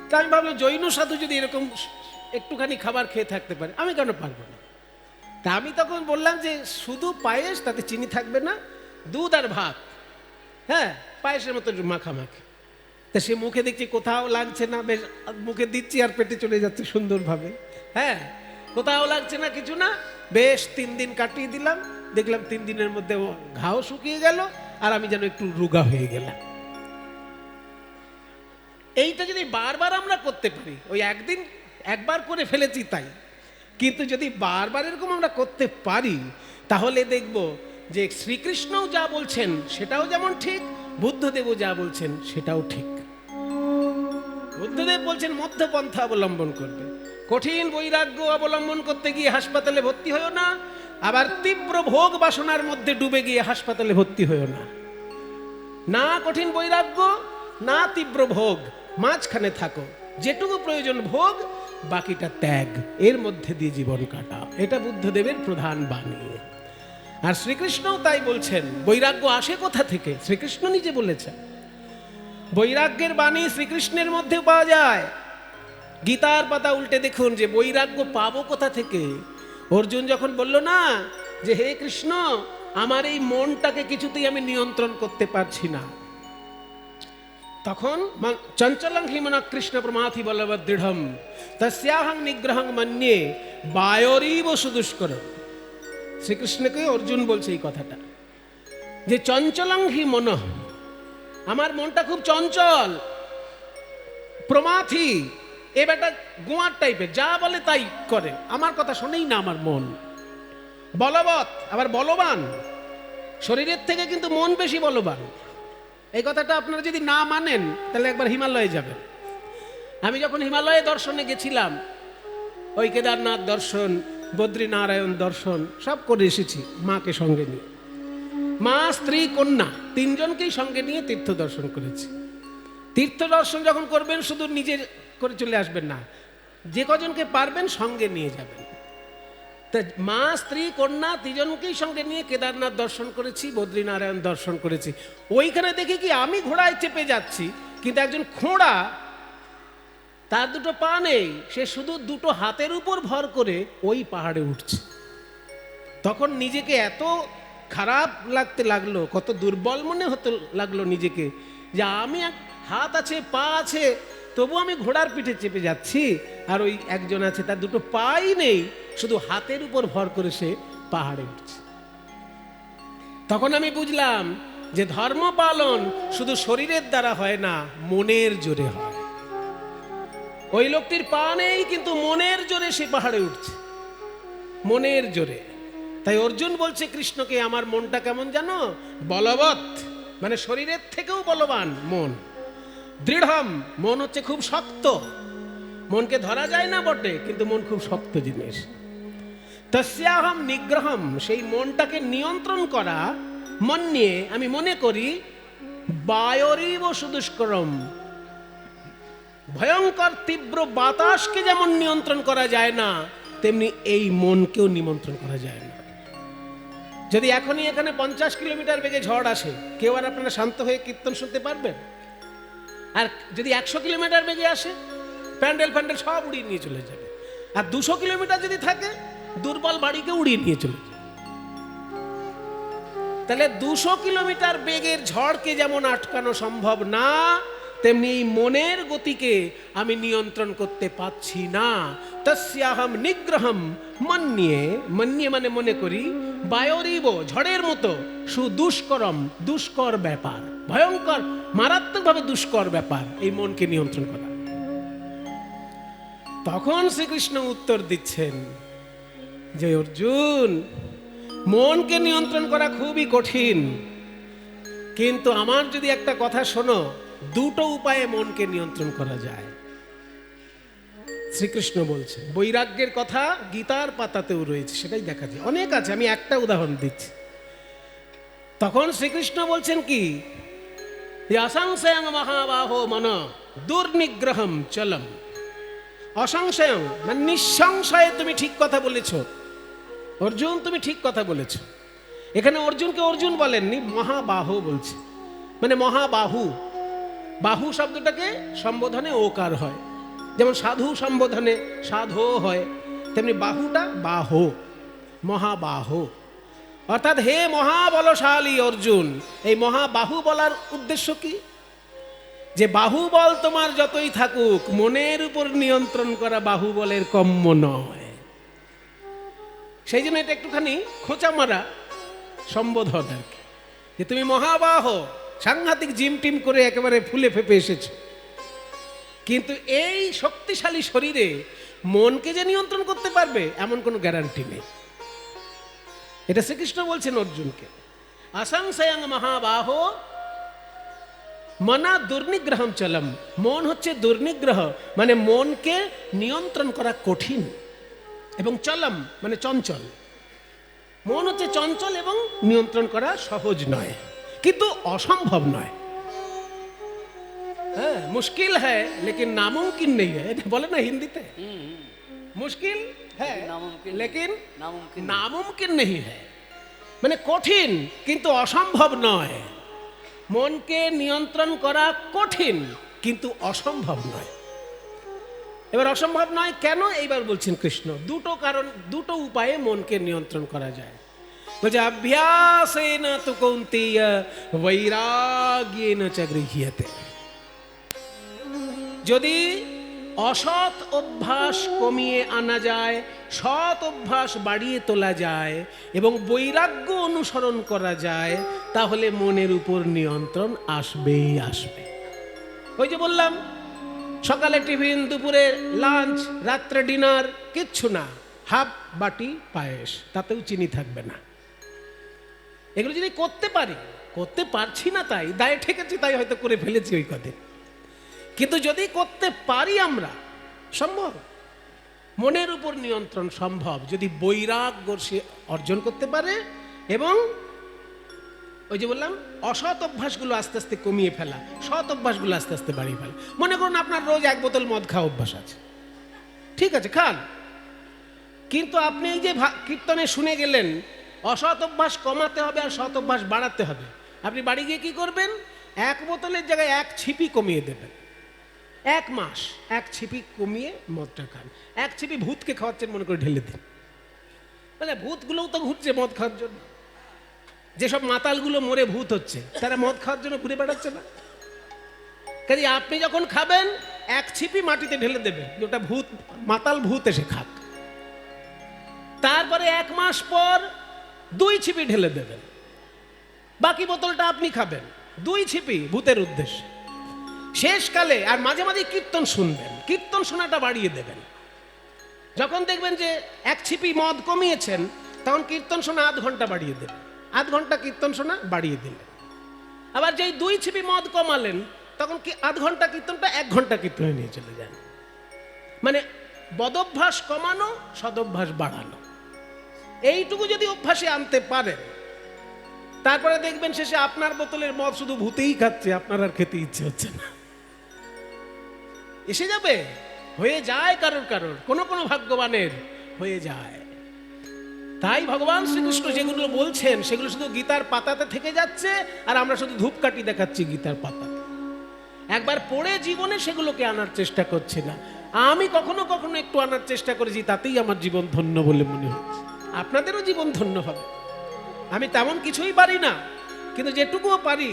তা আমি ভাবলাম জৈন সাধু যদি এরকম একটুখানি খাবার খেয়ে থাকতে পারে, আমি কেন পারবো না? তা আমি তখন বললাম যে শুধু পায়েস, তাতে চিনি থাকবে না, দুধ আর ভাত, হ্যাঁ পায়েসের মতো মাখামাখি, তা সে মুখে দেখছি কোথাও লাগছে না, বেশ মুখে দিচ্ছি আর পেটে চলে যাচ্ছে সুন্দরভাবে। হ্যাঁ, কোথাও লাগছে না, কিছু না, বেশ 3 দিন কাটিয়ে দিলাম, দেখলাম 3 দিনের মধ্যে ও ঘাও শুকিয়ে গেল আর আমি যেন একটু রোগা হয়ে গেলাম। এইটা যদি বারবার আমরা করতে পারি, ওই একদিন একবার করে ফেলেছি তাই, কিন্তু যদি বারবার এরকম আমরা করতে পারি তাহলে দেখব যে শ্রীকৃষ্ণও যা বলছেন সেটাও যেমন ঠিক, বুদ্ধদেবও যা বলছেন সেটাও ঠিক। বুদ্ধদেব বলছেন মধ্যপন্থা অবলম্বন করবে, কঠিন বৈরাগ্য অবলম্বন করতে গিয়ে হাসপাতালে ভর্তি হয়েও না, আবার তীব্র ভোগ বাসনার মধ্যে ডুবে গিয়ে হাসপাতালে ভর্তি হয়েও না। না কঠিন বৈরাগ্য, না তীব্র ভোগ, মাঝখানে থাকো, যেটুকু প্রয়োজন ভোগ, বাকিটা ত্যাগ, এর মধ্যে দিয়ে জীবন কাটা। এটা বুদ্ধদেবের প্রধান বাণী। আর শ্রীকৃষ্ণও তাই বলছেন। বৈরাগ্য আসে কোথা থেকে? শ্রীকৃষ্ণ নিজে বলেছেন। বৈরাগ্যের বাণী শ্রীকৃষ্ণের মধ্যে পাওয়া যায়। গীতার পাতা উল্টে দেখুন যে বৈরাগ্য পাবো কোথা থেকে। অর্জুন যখন বলল না যে হে কৃষ্ণ, আমার এই মনটাকে কিছুতেই আমি নিয়ন্ত্রণ করতে পারছি না, তখন চঞ্চলং হি মনঃ কৃষ্ণ প্রমাথি বলবৎ দৃঢ়ম তস্যাহং নিগ্রহং মন্যে বায়োরিব সুদুষ্করম। শ্রীকৃষ্ণকে অর্জুন বলছে এই কথাটা, যে চঞ্চলং হি মনঃ, আমার মনটা খুব চঞ্চল, প্রমাথি, এ বেটা গোয়ার টাইপের, যা বলে তাই করে, আমার কথা শোনেই না আমার মন। বলবৎ, আবার বলবান, শরীরের থেকে কিন্তু মন বেশি বলবান। এই কথাটা আপনারা যদি না মানেন তাহলে একবার হিমালয়ে যাবেন। আমি যখন হিমালয়ে দর্শনে গেছিলাম, ওই কেদারনাথ দর্শন, বদ্রীনারায়ণ দর্শন সব করে এসেছি মাকে সঙ্গে নিয়ে। মা, স্ত্রী, কন্যা 3 জনকেই সঙ্গে নিয়ে তীর্থ দর্শন করেছি। তীর্থ দর্শন যখন করবেন শুধু নিজে করে চলে আসবেন না, যে কজনকে পারবেন সঙ্গে নিয়ে যাবেন। তা মা, স্ত্রী, কন্যা 3 জনকেই সঙ্গে নিয়ে কেদারনাথ দর্শন করেছি, বদ্রীনারায়ণ দর্শন করেছি। ওইখানে দেখি কি আমি ঘোড়ায় চেপে যাচ্ছি, কিন্তু একজন খোঁড়া, তার 2 পা নেই, সে শুধু 2 হাতের উপর ভর করে ওই পাহাড়ে উঠছে। তখন নিজেকে এত খারাপ লাগতে লাগলো, কত দুর্বল মনে হতে লাগলো নিজেকে, যে আমি হাত আছে, পা আছে, তবু আমি ঘোড়ার পিঠে চেপে যাচ্ছি, আর ওই একজন আছে তার 2 পাই নেই, শুধু হাতের উপর ভর করে সে পাহাড়ে উঠছে। তখন আমি বুঝলাম যে ধর্ম পালন শুধু শরীরের দ্বারা হয় না, মনের জোরে হয়। ওই লোকটির পা নেই, কিন্তু মনের জোরে সে পাহাড়ে উঠছে, মনের জোরে। তাই অর্জুন বলছে কৃষ্ণকে, আমার মনটা কেমন জানো? বলবৎ, মানে শরীরের থেকেও বলবান মন। দৃঢ়ম, মন হচ্ছে খুব শক্ত, মনকে ধরা যায় না বটে, কিন্তু মন খুব শক্ত জিনিস। তস্যাহম নিগ্রহম, সেই মনটাকে নিয়ন্ত্রণ করা, মন নিয়ে আমি মনে করি, বায়োরিব সুদুষ্করম, ভয়ঙ্কর তীব্র বাতাসকে যেমন নিয়ন্ত্রণ করা যায় না, তেমনি এই মনকেও নিয়ন্ত্রণ করা যায় না। যদি এখনই এখানে 50 কিলোমিটার বেগে ঝড় আসে, কেউ আর আপনারা শান্ত হয়ে কীর্তন শুনতে পারবেন? আর যদি 100 কিলোমিটার বেগে আসে, প্যান্ডেল ফ্যান্ডেল সব উড়িয়ে নিয়ে চলে যাবে। আর 200 কিলোমিটার যদি থাকে, দুর্বল বাড়িকে উড়িয়ে নিয়ে চলে যাবে। তাহলে 200 কিলোমিটার বেগের ঝড়কে যেমন আটকানো সম্ভব না, তেমনি এই মনের গতিকে আমি নিয়ন্ত্রণ করতে পারছি না। তস্যাহম নিগ্রহম মন্যে, মন্যে মানে মনে করি, বায়োরিব, ঝড়ের মতো, সুদুষ্করম, দুষ্কর ব্যাপার, ভয়ঙ্কর মারাত্মকভাবে দুষ্কর ব্যাপার এই মনকে নিয়ন্ত্রণ করা। তখন শ্রীকৃষ্ণ উত্তর দিচ্ছেন যে অর্জুন, মনকে নিয়ন্ত্রণ করা খুবই কঠিন, কিন্তু আমার যদি একটা কথা শোনো, 2 উপায়ে মনকে নিয়ন্ত্রণ করা যায়। শ্রীকৃষ্ণ বলছে, বৈরাগ্যের কথা গীতার পাতাতেও রয়েছে, সেটাই দেখা যায়, অনেক আছে, আমি একটা উদাহরণ দিচ্ছি। তখন শ্রীকৃষ্ণ বলছেন কি, অসংশয়ং মহাবাহো মন দুর্নিগ্রহম চলম। অসংশয়ং মানে নিঃসংশয়ে তুমি ঠিক কথা বলেছ অর্জুন, তুমি ঠিক কথা বলেছ। এখানে অর্জুনকে অর্জুন বলেননি, মহাবাহু বলছে, মানে মহাবাহু। বাহু শব্দটাকে সম্বোধনে ওকার হয়, যেমন সাধু সম্বোধনে সাধো হয়, তেমনি বাহুটা বাহো, মহাবাহু। অর্থাৎ হে মহাবলশালী অর্জুন, এই মহাবাহু বলার উদ্দেশ্য কি? যে বাহুবল তোমার যতই থাকুক, মনের উপর নিয়ন্ত্রণ করা বাহুবলের কম্য নয়। সেই জন্য এটা একটুখানি খোঁচা মারা সম্বোধন আর কি, যে তুমি মহাবাহ, সাংঘাতিক জিম টিম করে একেবারে ফুলে ফেপে এসেছ, কিন্তু এই শক্তিশালী শরীরে মনকে যে নিয়ন্ত্রণ করতে পারবে এমন কোনো গ্যারান্টি নেই। এটা শ্রীকৃষ্ণ বলছেন অর্জুনকে, অসংশয়ং মহাবাহ মনা দুর্নিগ্রহম চলম। মন হচ্ছে দুর্নিগ্রহ, মানে মনকে নিয়ন্ত্রণ করা কঠিন, এবং চলম মানে চঞ্চল। মন হচ্ছে চঞ্চল এবং নিয়ন্ত্রণ করা সহজ নয়, কিন্তু অসম্ভব নয়। হ্যাঁ, মুশকিল হ্যায় লেকিন নামুমকিন নেই হ্যায়, এটা বলে না হিন্দিতে, মুশকিল হ্যায় লেকিন নামুমকিন নেই হ্যায়, মানে কঠিন কিন্তু অসম্ভব নয়। মনকে নিয়ন্ত্রণ করা কঠিন কিন্তু অসম্ভব নয়। এবার অসম্ভব নয় কেন, এইবার বলছেন কৃষ্ণ, দুটো কারণ, দুটো উপায়ে মনকে নিয়ন্ত্রণ করা যায়। বলছে অভ্যাসেন তু কৌন্তেয় বৈরাগ্যেন চ গৃহ্যতে। যদি অসৎ অভ্যাস কমিয়ে আনা যায়, সৎ অভ্যাস বাড়িয়ে তোলা যায় এবং বৈরাগ্য অনুসরণ করা যায়, তাহলে মনের উপর নিয়ন্ত্রণ আসবেই আসবে। ওই যে বললাম, সকালে টিফিন, দুপুরে লাঞ্চ, রাত্রে ডিনার, কিচ্ছু না, হাফ বাটি পায়েস, তাতেও চিনি থাকবে না। এগুলো যদি করতে পারি, করতে পারছি না তাই দায়ে ঠেকেছি, তাই হয়তো করে ফেলেছি ওই কদিন, কিন্তু যদি করতে পারি আমরা, সম্ভব। মনের উপর নিয়ন্ত্রণ সম্ভব যদি বৈরাগ্য সে অর্জন করতে পারে এবং ওই যে বললাম অসৎ অভ্যাসগুলো আস্তে আস্তে কমিয়ে ফেলা, সৎ অভ্যাসগুলো আস্তে আস্তে বাড়িয়ে ফেলা। মনে করুন আপনার রোজ 1 বোতল মদ খাওয়া অভ্যাস আছে, ঠিক আছে খান, কিন্তু আপনি এই যে কীর্তনে শুনে গেলেন অসৎ অভ্যাস কমাতে হবে আর সৎ অভ্যাস বাড়াতে হবে, আপনি বাড়ি গিয়ে কি করবেন? 1 বোতলের জায়গায় 1 ছিপি কমিয়ে দেবেন। 1 মাস 1 ছিপি কমিয়ে মদটা খান। 1 ছিপি ভূতকে খাওয়াচ্ছেন মনে করে ঢেলে দিন, মানে ভূতগুলোও তো ঘুরছে মদ খাওয়ার জন্য। যেসব মাতালগুলো মরে ভূত হচ্ছে, তারা মদ খাওয়ার জন্য ঘুরে বেড়াচ্ছে না? কাজে আপনি যখন খাবেন 1 ছিপি মাটিতে ঢেলে দেবেন, যেটা ভূত, মাতাল ভূত এসে খাক। তারপরে 1 মাস পর 2 ছিপি ঢেলে দেবেন, বাকি বোতলটা আপনি খাবেন, 2 ছিপি ভূতের উদ্দেশ্যে। শেষকালে আর মাঝে মাঝে কীর্তন শুনবেন, কীর্তন শোনাটা বাড়িয়ে দেবেন। যখন দেখবেন যে 1 ছিপি মদ কমিয়েছেন, তখন কীর্তন শোনা 1/2 ঘন্টা বাড়িয়ে দেবেন, 1/2 ঘন্টা কীর্তন শোনা বাড়িয়ে দিলেন। আবার যেই 2 ছিপি মদ কমালেন, তখন কি 1/2 ঘন্টা কীর্তনটা 1 ঘন্টা কীর্তনে নিয়ে চলে যান। মানে বদভ্যাস কমানো, সদভ্যাস বাড়ানো, এইটুকু যদি অভ্যাসে আনতে পারেন, তারপরে দেখবেন শেষে আপনার বোতলের মদ শুধু ভূতেই খাচ্ছে, আপনার আর খেতে ইচ্ছে হচ্ছে না। এসে যাবে, হয়ে যায় কারোর কারোর, কোনো কোনো ভাগ্যবানের হয়ে যায়। তাই ভগবান শ্রীকৃষ্ণ যেগুলো বলছেন সেগুলো শুধু গীতার পাতাতে থেকে যাচ্ছে, আর আমরা শুধু ধূপকাঠি দেখাচ্ছি গীতার পাতাতে। একবার পড়ে জীবনে সেগুলোকে আনার চেষ্টা করছি না। আমি কখনো কখনো একটু আনার চেষ্টা করেছি, তাতেই আমার জীবন ধন্য বলে মনে হচ্ছে। আপনাদেরও জীবন ধন্য হবে। আমি তেমন কিছুই পারি না, কিন্তু যেটুকুও পারি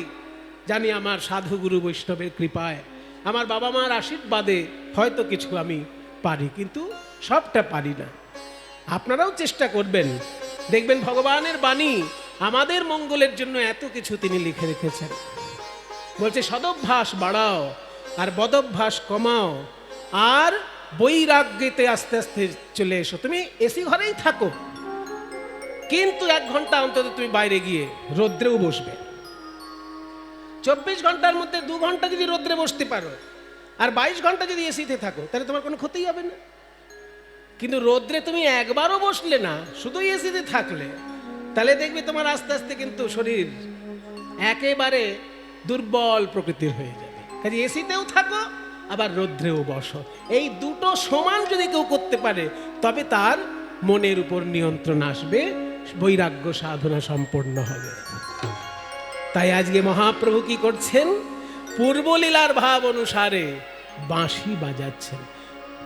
জানি আমার সাধু গুরু বৈষ্ণবের কৃপায়, আমার বাবা মার আশীর্বাদে হয়তো কিছু আমি পারি, কিন্তু সবটা পারি না। আপনারাও চেষ্টা করবেন, দেখবেন ভগবানের বাণী আমাদের মঙ্গলের জন্য এত কিছু তিনি লিখে রেখেছেন। বলছে সদভ্যাস বাড়াও আর বদভ্যাস কমাও, আর বৈরাগ্যেতে আস্তে আস্তে চলে এসো। তুমি এসি ঘরেই থাকো, কিন্তু 1 ঘন্টা অন্তত তুমি বাইরে গিয়ে রৌদ্রেও বসবে। 24 ঘন্টার মধ্যে 2 ঘন্টা যদি রৌদ্রে বসতে পারো আর 22 ঘন্টা যদি এসিতে থাকো, তাহলে তোমার কোনো ক্ষতিই হবে না। কিন্তু রৌদ্রে তুমি একবারও বসলে না, শুধুই এসিতে থাকলে, তাহলে দেখবে তোমার আস্তে আস্তে কিন্তু শরীর একেবারে দুর্বল প্রকৃতির হয়ে যাবে। কাজে এসিতেও থাকো আবার রৌদ্রেও বসো, এই দুটো সমান যদি কেউ করতে পারে, তবে তার মনের উপর নিয়ন্ত্রণ আসবে, বৈরাগ্য সাধনা সম্পন্ন হবে। তাই আজকে মহাপ্রভু কি করছেন? পূর্বলীলার ভাব অনুসারে বাঁশি বাজাচ্ছেন।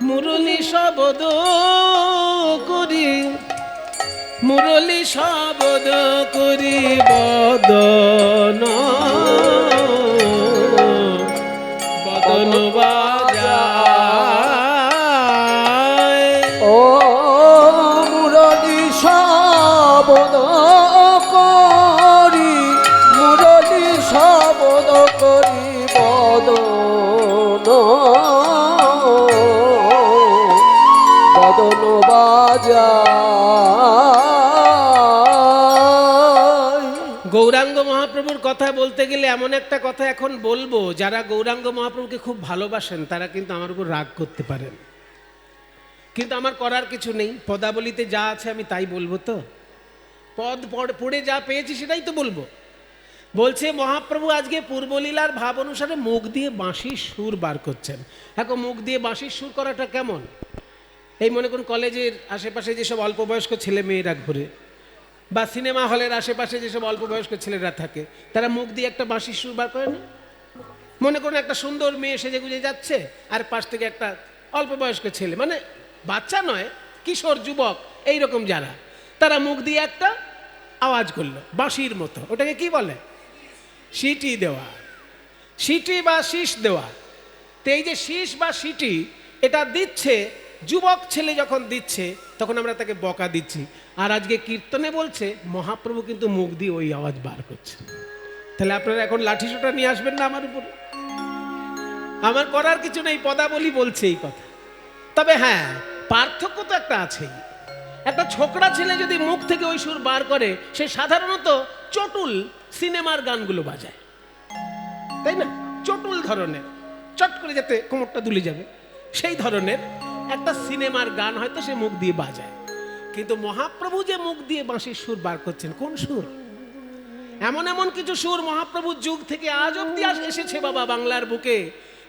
মুরলী শব্দ করি, মুরলী শব্দ করি বদন, ও মুরলি শবদ করি, মুরলি শবদ করি বদন, বদন বাজা। গৌরাঙ্গ মহাপ্রভুর কথা বলতে গেলে এমন একটা কথা এখন বলবো, যারা গৌরাঙ্গ মহাপ্রভুকে খুব ভালোবাসেন তারা কিন্তু আমার উপর রাগ করতে পারেন, কিন্তু আমার করার কিছু নেই। পদাবলিতে যা আছে আমি তাই বলবো। তো পদ পড়ে যা পেয়েছি সেটাই তো বলবো। বলছে মহাপ্রভু আজকে পূর্বলীলার ভাব অনুসারে মুখ দিয়ে বাঁশির সুর বার করছেন। এখন মুখ দিয়ে বাঁশির সুর করাটা কেমন? এই মনে করুন কলেজের আশেপাশে যেসব অল্প বয়স্ক ছেলে মেয়েরা ঘুরে, বা সিনেমা হলের আশেপাশে যেসব অল্প বয়স্ক ছেলেরা থাকে, তারা মুখ দিয়ে একটা বাঁশির সুর বার করে না? মনে করুন একটা সুন্দর মেয়ে সেজে গুজে যাচ্ছে, আর পাশ থেকে একটা অল্প বয়স্ক ছেলে, মানে বাচ্চা নয়, কিশোর যুবক এইরকম যারা, তারা মুখ দিয়ে একটা আওয়াজ করলো বাঁশির মতো। ওটাকে কি বলে? সিটি দেওয়া, সিটি বা শীষ দেওয়া। তো এই যে শীষ বা সিটি এটা দিচ্ছে যুবক ছেলে, যখন দিচ্ছে তখন আমরা তাকে বকা দিচ্ছি। আর আজকে কীর্তনে বলছে মহাপ্রভু কিন্তু মুখ দিয়ে ওই আওয়াজ বার করছে। তাহলে আপনারা এখন লাঠিসোঁটা নিয়ে আসবেন না আমার উপর। আমার করার কিছু নেই, পদাবলী বলছে এই কথা। তবে হ্যাঁ, পার্থক্য তো একটা আছেই। একটা ছোকরা ছেলে যদি মুখ থেকে ওই সুর বার করে, সে সাধারণত চটুল সিনেমার গানগুলো বাজায়, তাই না? চটুল ধরনের, চট করে যাতে কোমরটা দুলে যাবে সেই ধরনের একটা সিনেমার গান হয়তো সে মুখ দিয়ে বাজায়। কিন্তু মহাপ্রভু যে মুখ দিয়ে বাঁশির সুর বার করছেন, কোন সুর? এমন এমন কিছু সুর মহাপ্রভুর যুগ থেকে আজ অব্দি এসেছে বাবা বাংলার বুকে,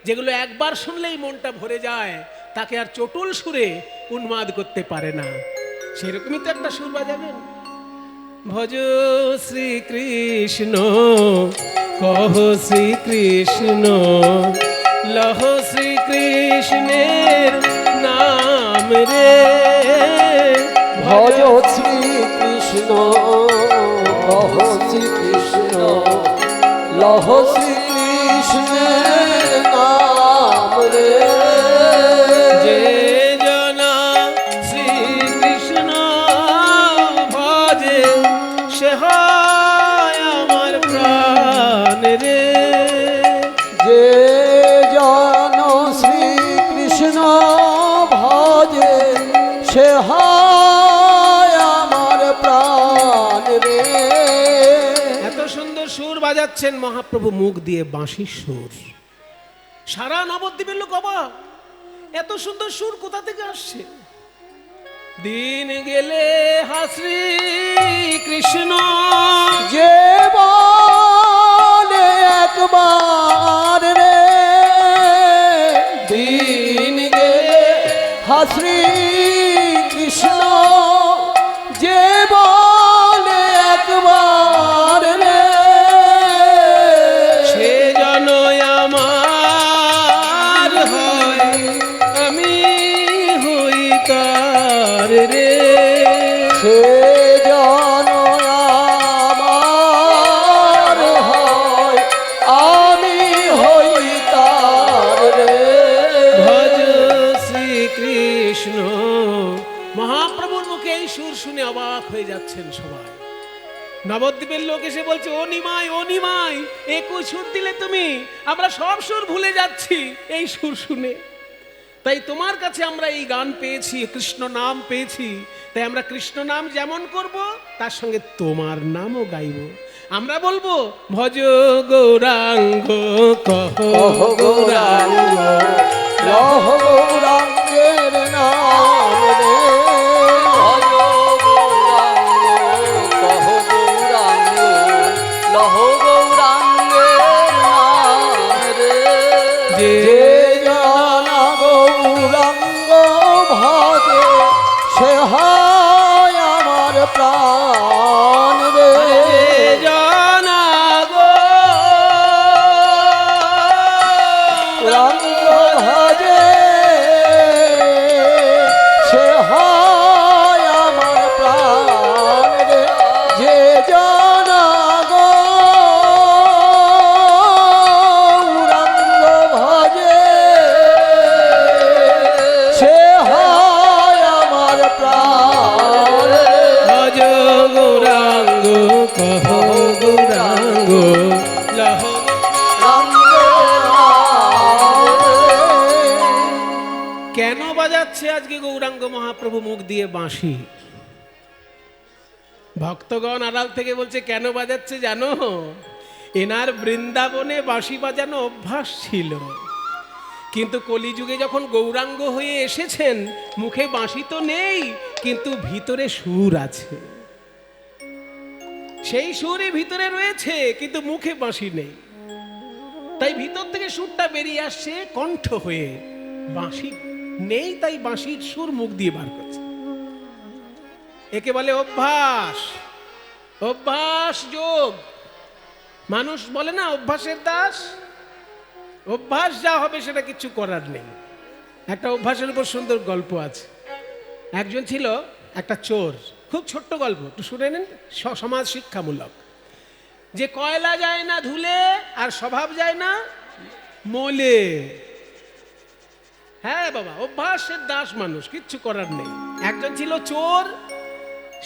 যেগুলো একবার শুনলেই মনটা ভরে যায়, তাকে আর চটুল সুরে উন্মাদ করতে পারে না। সেরকমই তো একটা সুর বাজাবেন। ভজ শ্রীকৃষ্ণ, কহ শ্রীকৃষ্ণ, লহ শ্রীকৃষ্ণের নাম রে। ভজ শ্রীকৃষ্ণ, কহ শ্রীকৃষ্ণ, লহ শ্রীকৃষ্ণের নাম রে। যে জনা শ্রীকৃষ্ণ ভজে, সে হয় আমার প্রাণ রে। যে জন শ্রীকৃষ্ণ ভজে, সে হয় আমার প্রাণ রে। এত সুন্দর সুর বাজাচ্ছেন মহাপ্রভু মুখ দিয়ে বাঁশির সুর। সারা নবদ্বীপের লোক অবাক, এত সুন্দর সুর কোথা থেকে আসছে? দিন গেলে হাসি কৃষ্ণ, যে বলে একবার রে, দিন গেলে হাসি কৃষ্ণ, যে বলে একবার রে, সে জন আমার হয়, আমি হই তার রে। সে জন আমার হয়, আমি হই তার রে। ভজ শ্রীকৃষ্ণ। মহাপ্রভুর মুখে এই সুর শুনে অবাক হয়ে যাচ্ছেন সবাই। নবদ্বীপের লোক এসে বলছে, ও নিমাই, ও নিমাই, একই সুর দিলে তুমি, আমরা সব সুর ভুলে যাচ্ছি এই সুর শুনে। তাই তোমার কাছে আমরা এই গান পেয়েছি, কৃষ্ণ নাম পেয়েছি, তাই আমরা কৃষ্ণ নাম যেমন করব তার সঙ্গে তোমার নামও গাইব। আমরা বলবো ভজ গৌরাঙ্গ, কহ গৌরাঙ্গ, লহ গৌরাঙ্গের নাম রে। ভজ গৌরাঙ্গ, কহ গৌরাঙ্গ, লহ গৌরাঙ্গের নাম রে। যে জন গৌরাঙ্গ ভজে, সে হয় আমার প্রাণ রে। জানা গো গৌরাঙ্গ ভজে, সে হয় আমার প্রাণ রে। যে জন গৌরাঙ্গ ভজে, সে হয় বাজাচ্ছে আজকে গৌরাঙ্গ মহাপ্রভু মুখ দিয়ে বাঁশি। ভক্তগণ আড়াল থেকে বলছে কেন বাজাচ্ছে জানো? এনার বৃন্দাবনে বাঁশি বাজানো অভ্যাস ছিল, কিন্তু কলিযুগে যখন গৌরাঙ্গ হয়ে এসেছেন মুখে বাঁশি তো নেই, কিন্তু ভিতরে সুর আছে। সেই সুরই ভিতরে রয়েছে, কিন্তু মুখে বাঁশি নেই। তাই ভিতর থেকে সুরটা বেরিয়ে আসছে কণ্ঠ হয়ে। বাঁশি নেই, তাই বাঁশির সুর মুখ দিয়ে বার করছে। একে বলে অভ্যাস। অভ্যাস যোগ। মানুষ বলে না অভ্যাসের দাস। অভ্যাস যা হবে সেটা কিছু করার নেই। একটা অভ্যাসের উপর সুন্দর গল্প আছে। একজন ছিল একটা চোর, খুব ছোট্ট গল্প, একটু শুনে নেন, সমাজ শিক্ষামূলক। যে কয়লা যায় না ধুলে আর স্বভাব যায় না মলে। হ্যাঁ বাবা, অভ্যাসের দাস মানুষ, কিচ্ছু করার নেই। একজন ছিল চোর,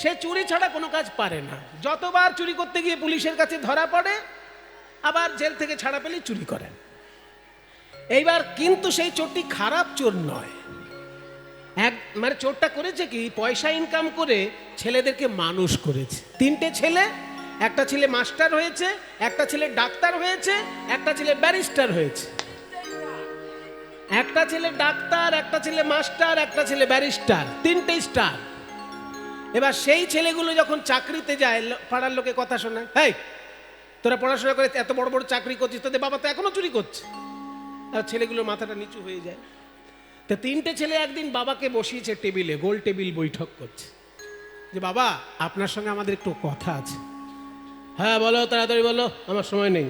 সে চুরি ছাড়া কোনো কাজ পারে না। যতবার চুরি করতে গিয়ে পুলিশের কাছে ধরা পড়ে, আবার জেল থেকে ছাড়া পেলে চুরি করেন। এইবার কিন্তু সেই চোরটি খারাপ চোর নয়। মানে চোরটা করেছে কি, পয়সা ইনকাম করে ছেলেদেরকে মানুষ করেছে। 3টে ছেলে, একটা ছেলে মাস্টার হয়েছে, একটা ছেলে ডাক্তার হয়েছে, একটা ছেলে ব্যারিস্টার হয়েছে। একটা ছেলে ডাক্তার, একটা ছেলে মাস্টার, একটা ছেলে ব্যারিস্টার, 3টে স্টার। এবার সেই ছেলেগুলো যখন চাকরিতে যায়, পাড়ার লোকে কথা শোনায়, এই তোরা পড়াশোনা করে এত বড় বড় চাকরি করছিস, তোদের বাবা তো এখনো চুরি করছে। আর ছেলেগুলোর মাথাটা নিচু হয়ে যায়। তো 3টে ছেলে একদিন বাবাকে বসিয়েছে টেবিলে, গোল টেবিল বৈঠক করছে, যে বাবা আপনার সঙ্গে আমাদের একটু কথা আছে। হ্যাঁ বলো, তাড়াতাড়ি বলো, আমার সময় নেই।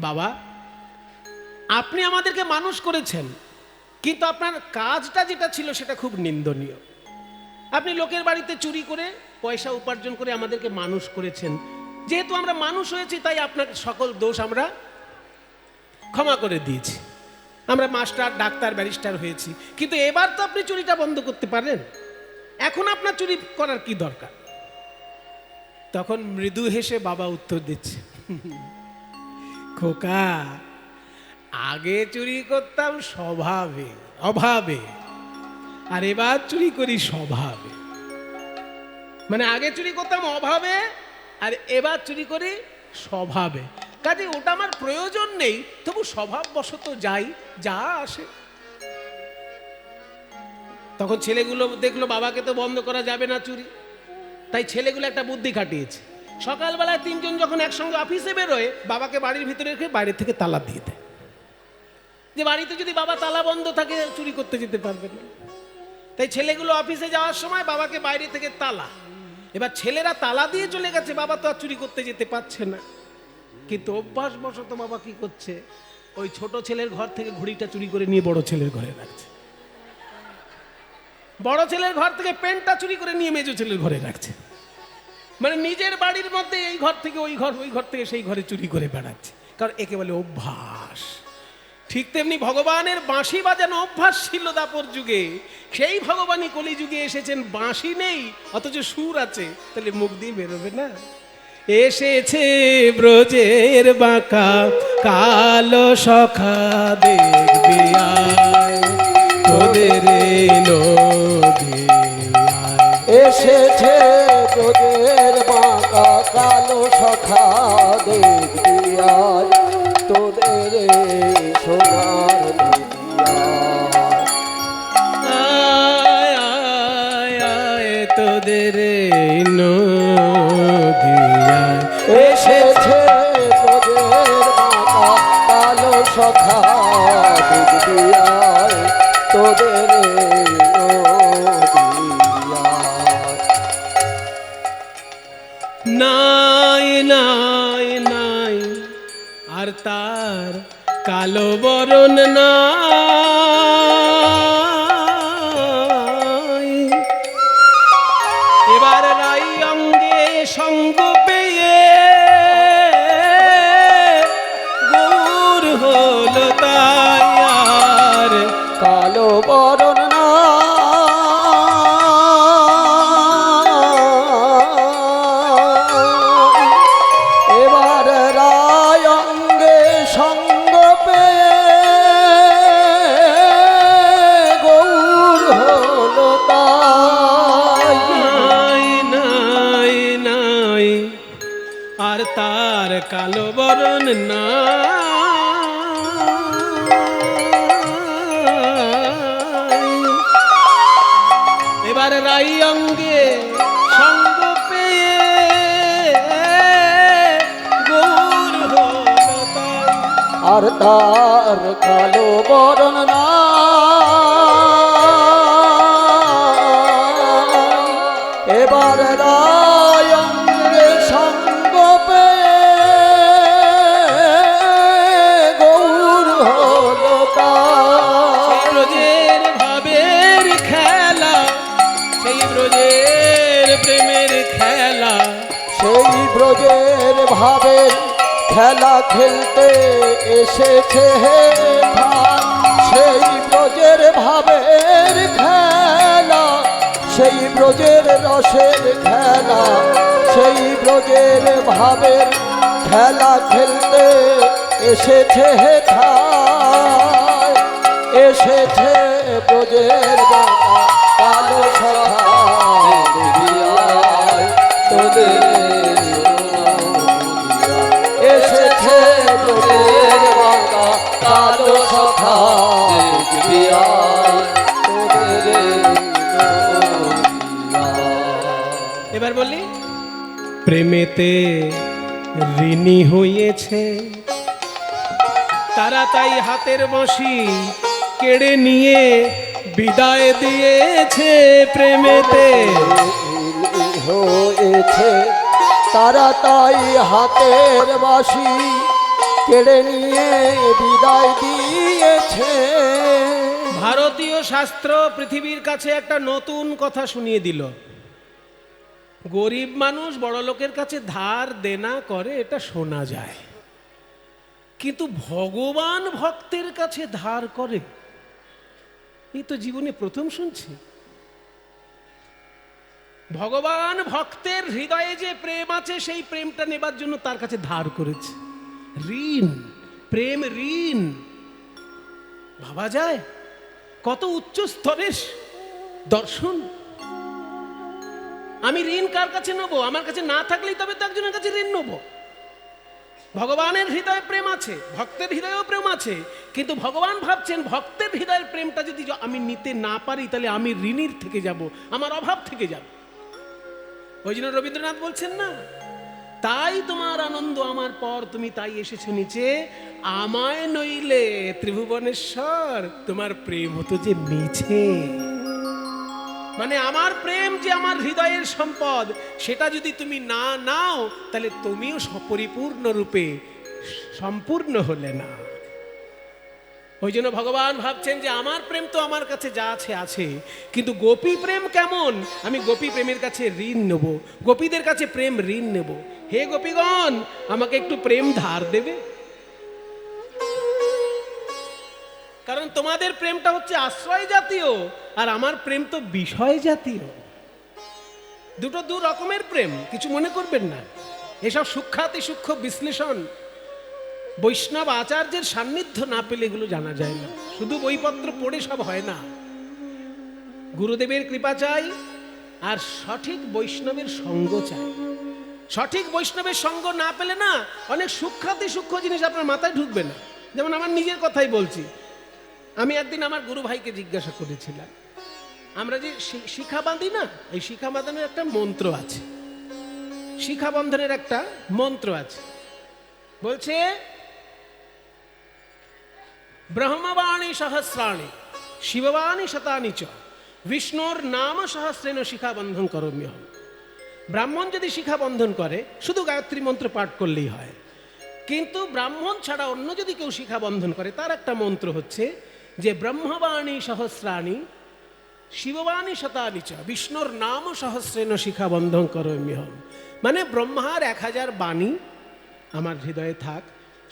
বাবা, আপনি আমাদেরকে মানুষ করেছেন, কিন্তু আপনার কাজটা যেটা ছিল সেটা খুব নিন্দনীয়। আপনি লোকের বাড়িতে চুরি করে পয়সা উপার্জন করে আমাদেরকে মানুষ করেছেন। যেহেতু আমরা মানুষ হয়েছি, তাই আপনার সকল দোষ আমরা ক্ষমা করে দিয়েছি। আমরা মাস্টার, ডাক্তার, ব্যারিস্টার হয়েছি, কিন্তু এবার তো আপনি চুরিটা বন্ধ করতে পারেন। এখন আপনার চুরি করার কি দরকার? তখন মৃদু হেসে বাবা উত্তর দিচ্ছে, খোকা, আগে চুরি করতাম স্বভাবে, অভাবে, আর এবার চুরি করি স্বভাবে। মানে আগে চুরি করতাম অভাবে, আর এবার চুরি করি স্বভাবে। কাজে ওটা আমার প্রয়োজন নেই, তবু স্বভাববশত যাই, যা আসে। তখন ছেলেগুলো দেখলো বাবাকে তো বন্ধ করা যাবে না চুরি, তাই ছেলেগুলো একটা বুদ্ধি খাটিয়েছে। সকালবেলায় 3জন যখন একসঙ্গে অফিসে বেরোয়, বাবাকে বাড়ির ভিতরে রেখে বাইরে থেকে তালা দিয়ে দেয়, যে বাড়িতে যদি বাবা তালা বন্ধ থাকে চুরি করতে যেতে পারবে না। তাই ছেলেগুলো অফিসে যাওয়ার সময় বাবাকে বাইরে থেকে তালা। এবার ছেলেরা তালা দিয়ে চলে গেছে, বাবা তো আর চুরি করতে যেতে পারছে না। কিন্তু অভ্যাসবশত বাবা কি করছে, ওই ছোট ছেলের ঘর থেকে ঘড়িটা চুরি করে নিয়ে বড় ছেলের ঘরে রাখছে। বড় ছেলের ঘর থেকে পেনটা চুরি করে নিয়ে মেজো ছেলের ঘরে রাখছে। মানে নিজের বাড়ির মধ্যে এই ঘর থেকে ওই ঘর, ওই ঘর থেকে সেই ঘরে চুরি করে বেড়াচ্ছে, কারণ একে বলে অভ্যাস। ঠিক তেমনি ভগবানের বাঁশি বাজানো অভ্যাস ছিল দাপর যুগে, সেই ভগবানই কলি যুগে এসেছেন। বাঁশি নেই অথচ সুর আছে, তাহলে মুখ দিয়ে বেরোবে না। এসেছে ব্রজের বাঁকা কালো সখা, দেখবি আয় তোদের নদী। এসেছে তোদের বাঁকা কালো সখা, দেখবি আয় তোদের সোনার আয় আয় আয় তোদের নদিয়ায়। এসেছে তোদের বাঁকা কালো সখা, দেখবি আয় তোদের নাই নাই নাই আর তার কালো বরণ নাই। এবার রাই অঙ্গে সঙ্গ পেয়ে গৌর হলো তাই, আর কালো বরণ এবার রায় অঙ্গে সঙ্গ পেয়ে কালো বরণ না এবার রাই অঙ্গে সঙ্গ পেয়ে গৌর হলো তাই। আর তার কালো বরণ না এবার রায় অঙ্গে সঙ্গ পেয়ে গৌর হলো তাই। ব্রজের ভাবের খেলা সেই ব্রজের প্রেমের খেলা সেই ব্রজের ভাবের খেলা খেলতে এসেছে হে ভাই। সেই ব্রজের ভাবের খেলা সেই ব্রজের রসের খেলা সেই ব্রজের ভাবের খেলা খেলতে এসেছে হে ঠাই। এসেছে ব্রজের বাঁকা কালো সখা তোদের এসেছে ব্রজের বাঁকা কালো সখা এবার বলি প্রেমেতে ঋণী হয়েছে তারা তাই হাতের বাঁশি কেড়ে নিয়ে বিদায় দিয়েছে প্রেমেতে হয়েছে তারা তাই হাতের বাঁশি কেড়ে নিয়ে বিদায় দিয়েছে। ভারতীয় শাস্ত্র পৃথিবীর কাছে একটা নতুন কথা শুনিয়ে দিল গরিব মানুষ বড় লোকের কাছে ধার দেনা করে এটা শোনা যায় কিন্তু ভগবান ভক্তের কাছে ধার করে এই তো জীবনে প্রথম শুনছি। ভগবান ভক্তের হৃদয়ে যে প্রেম আছে সেই প্রেমটা নেবার জন্য তার কাছে ধার করেছে ঋণ প্রেম ঋণ ভাবা যায় কত উচ্চ স্তরের দর্শন। আমি ঋণ কার কাছে নেব আমার কাছে না থাকলেই তবে তো একজনের কাছে ঋণ নেব। ভগবানের হৃদয়ে প্রেম আছে ভক্তের হৃদয়েও প্রেম আছে কিন্তু ভগবান ভাবছেন ভক্তের হৃদয়ের প্রেমটা যদি আমি নিতে না পারি তাহলে আমি ঋণীর থেকে যাব আমার অভাব থেকে যাব। ওই জন্য রবীন্দ্রনাথ বলছেন না তাই তোমার আনন্দ আমার পর তুমি তাই এসেছো নিচে আমায় নইলে ত্রিভুবনেশ্বর তোমার প্রেম হতো যে মিছে। মানে আমার প্রেম যে আমার হৃদয়ের সম্পদ সেটা যদি তুমি না নাও তাহলে তুমিও পরিপূর্ণ রূপে সম্পূর্ণ হলে না। ওই জন্য ভগবান ভাবছেন যে আমার প্রেম তো আমার কাছে যা আছে আছে কিন্তু গোপী প্রেম কেমন আমি গোপী প্রেমের কাছে ঋণ নেব গোপীদের কাছে প্রেম ঋণ নেব। হে গোপীগণ আমাকে একটু প্রেম ধার দেবে কারণ তোমাদের প্রেমটা হচ্ছে আশ্রয় জাতীয় আর আমার প্রেম তো বিষয় জাতীয় দুটো দু রকমের প্রেম কিছু মনে করবেন না। এসব সূক্ষ্মাতি সূক্ষ্ম বিশ্লেষণ বৈষ্ণব আচার্যের সান্নিধ্য না পেলে এগুলো জানা যায় না শুধু বইপত্র পড়ে সব হয় না গুরুদেবের কৃপা চাই আর সঠিক বৈষ্ণবের সঙ্গ চাই। সঠিক বৈষ্ণবের সঙ্গ না পেলে না অনেক সূক্ষ্মাতি সূক্ষ্ম জিনিস আপনার মাথায় ঢুকবে না। যেমন আমার নিজের কথাই বলছি আমি একদিন আমার গুরু ভাইকে জিজ্ঞাসা করেছিলাম আমরা যে শিখা বাঁধি না এই শিখা বাঁধানোর একটা মন্ত্র আছে শিখা বন্ধনের একটা মন্ত্র আছে বলছে ব্রহ্মবাণী সহস্রাণী শিববাণী শতানি চ বিষ্ণুর নাম সহস্রেণ শিখা বন্ধন করম্যহম। ব্রাহ্মণ যদি শিখা বন্ধন করে শুধু গায়ত্রী মন্ত্র পাঠ করলেই হয় কিন্তু ব্রাহ্মণ ছাড়া অন্য যদি কেউ শিখা বন্ধন করে তার একটা মন্ত্র হচ্ছে যে ব্রহ্মবাণী সহস্রাণী শিববাণী শতানি চ বিষ্ণুর নাম সহস্রেণ শিখা বন্ধন করম্যহম। মানে ব্রহ্মার 1000 বাণী আমার হৃদয়ে থাক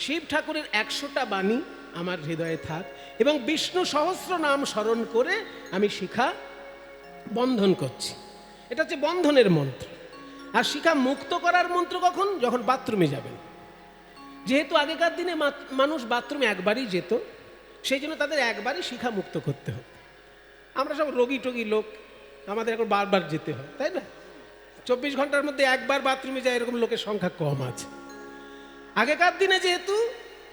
শিব ঠাকুরের 100টা বাণী আমার হৃদয়ে থাক এবং বিষ্ণু সহস্র নাম স্মরণ করে আমি শিখা বন্ধন করছি। এটা হচ্ছে বন্ধনের মন্ত্র। আর শিখা মুক্ত করার মন্ত্র কখন যখন বাথরুমে যাবেন। যেহেতু আগেকার দিনে মানুষ বাথরুমে একবারই যেত সেই জন্য তাদের একবারই শিখা মুক্ত করতে হতো। আমরা সব রোগী টোগী লোক আমাদের এখন বারবার যেতে হয় তাই না 24 ঘন্টার মধ্যে একবার বাথরুমে যায় এরকম লোকের সংখ্যা কম আছে। আগেকার দিনে যেহেতু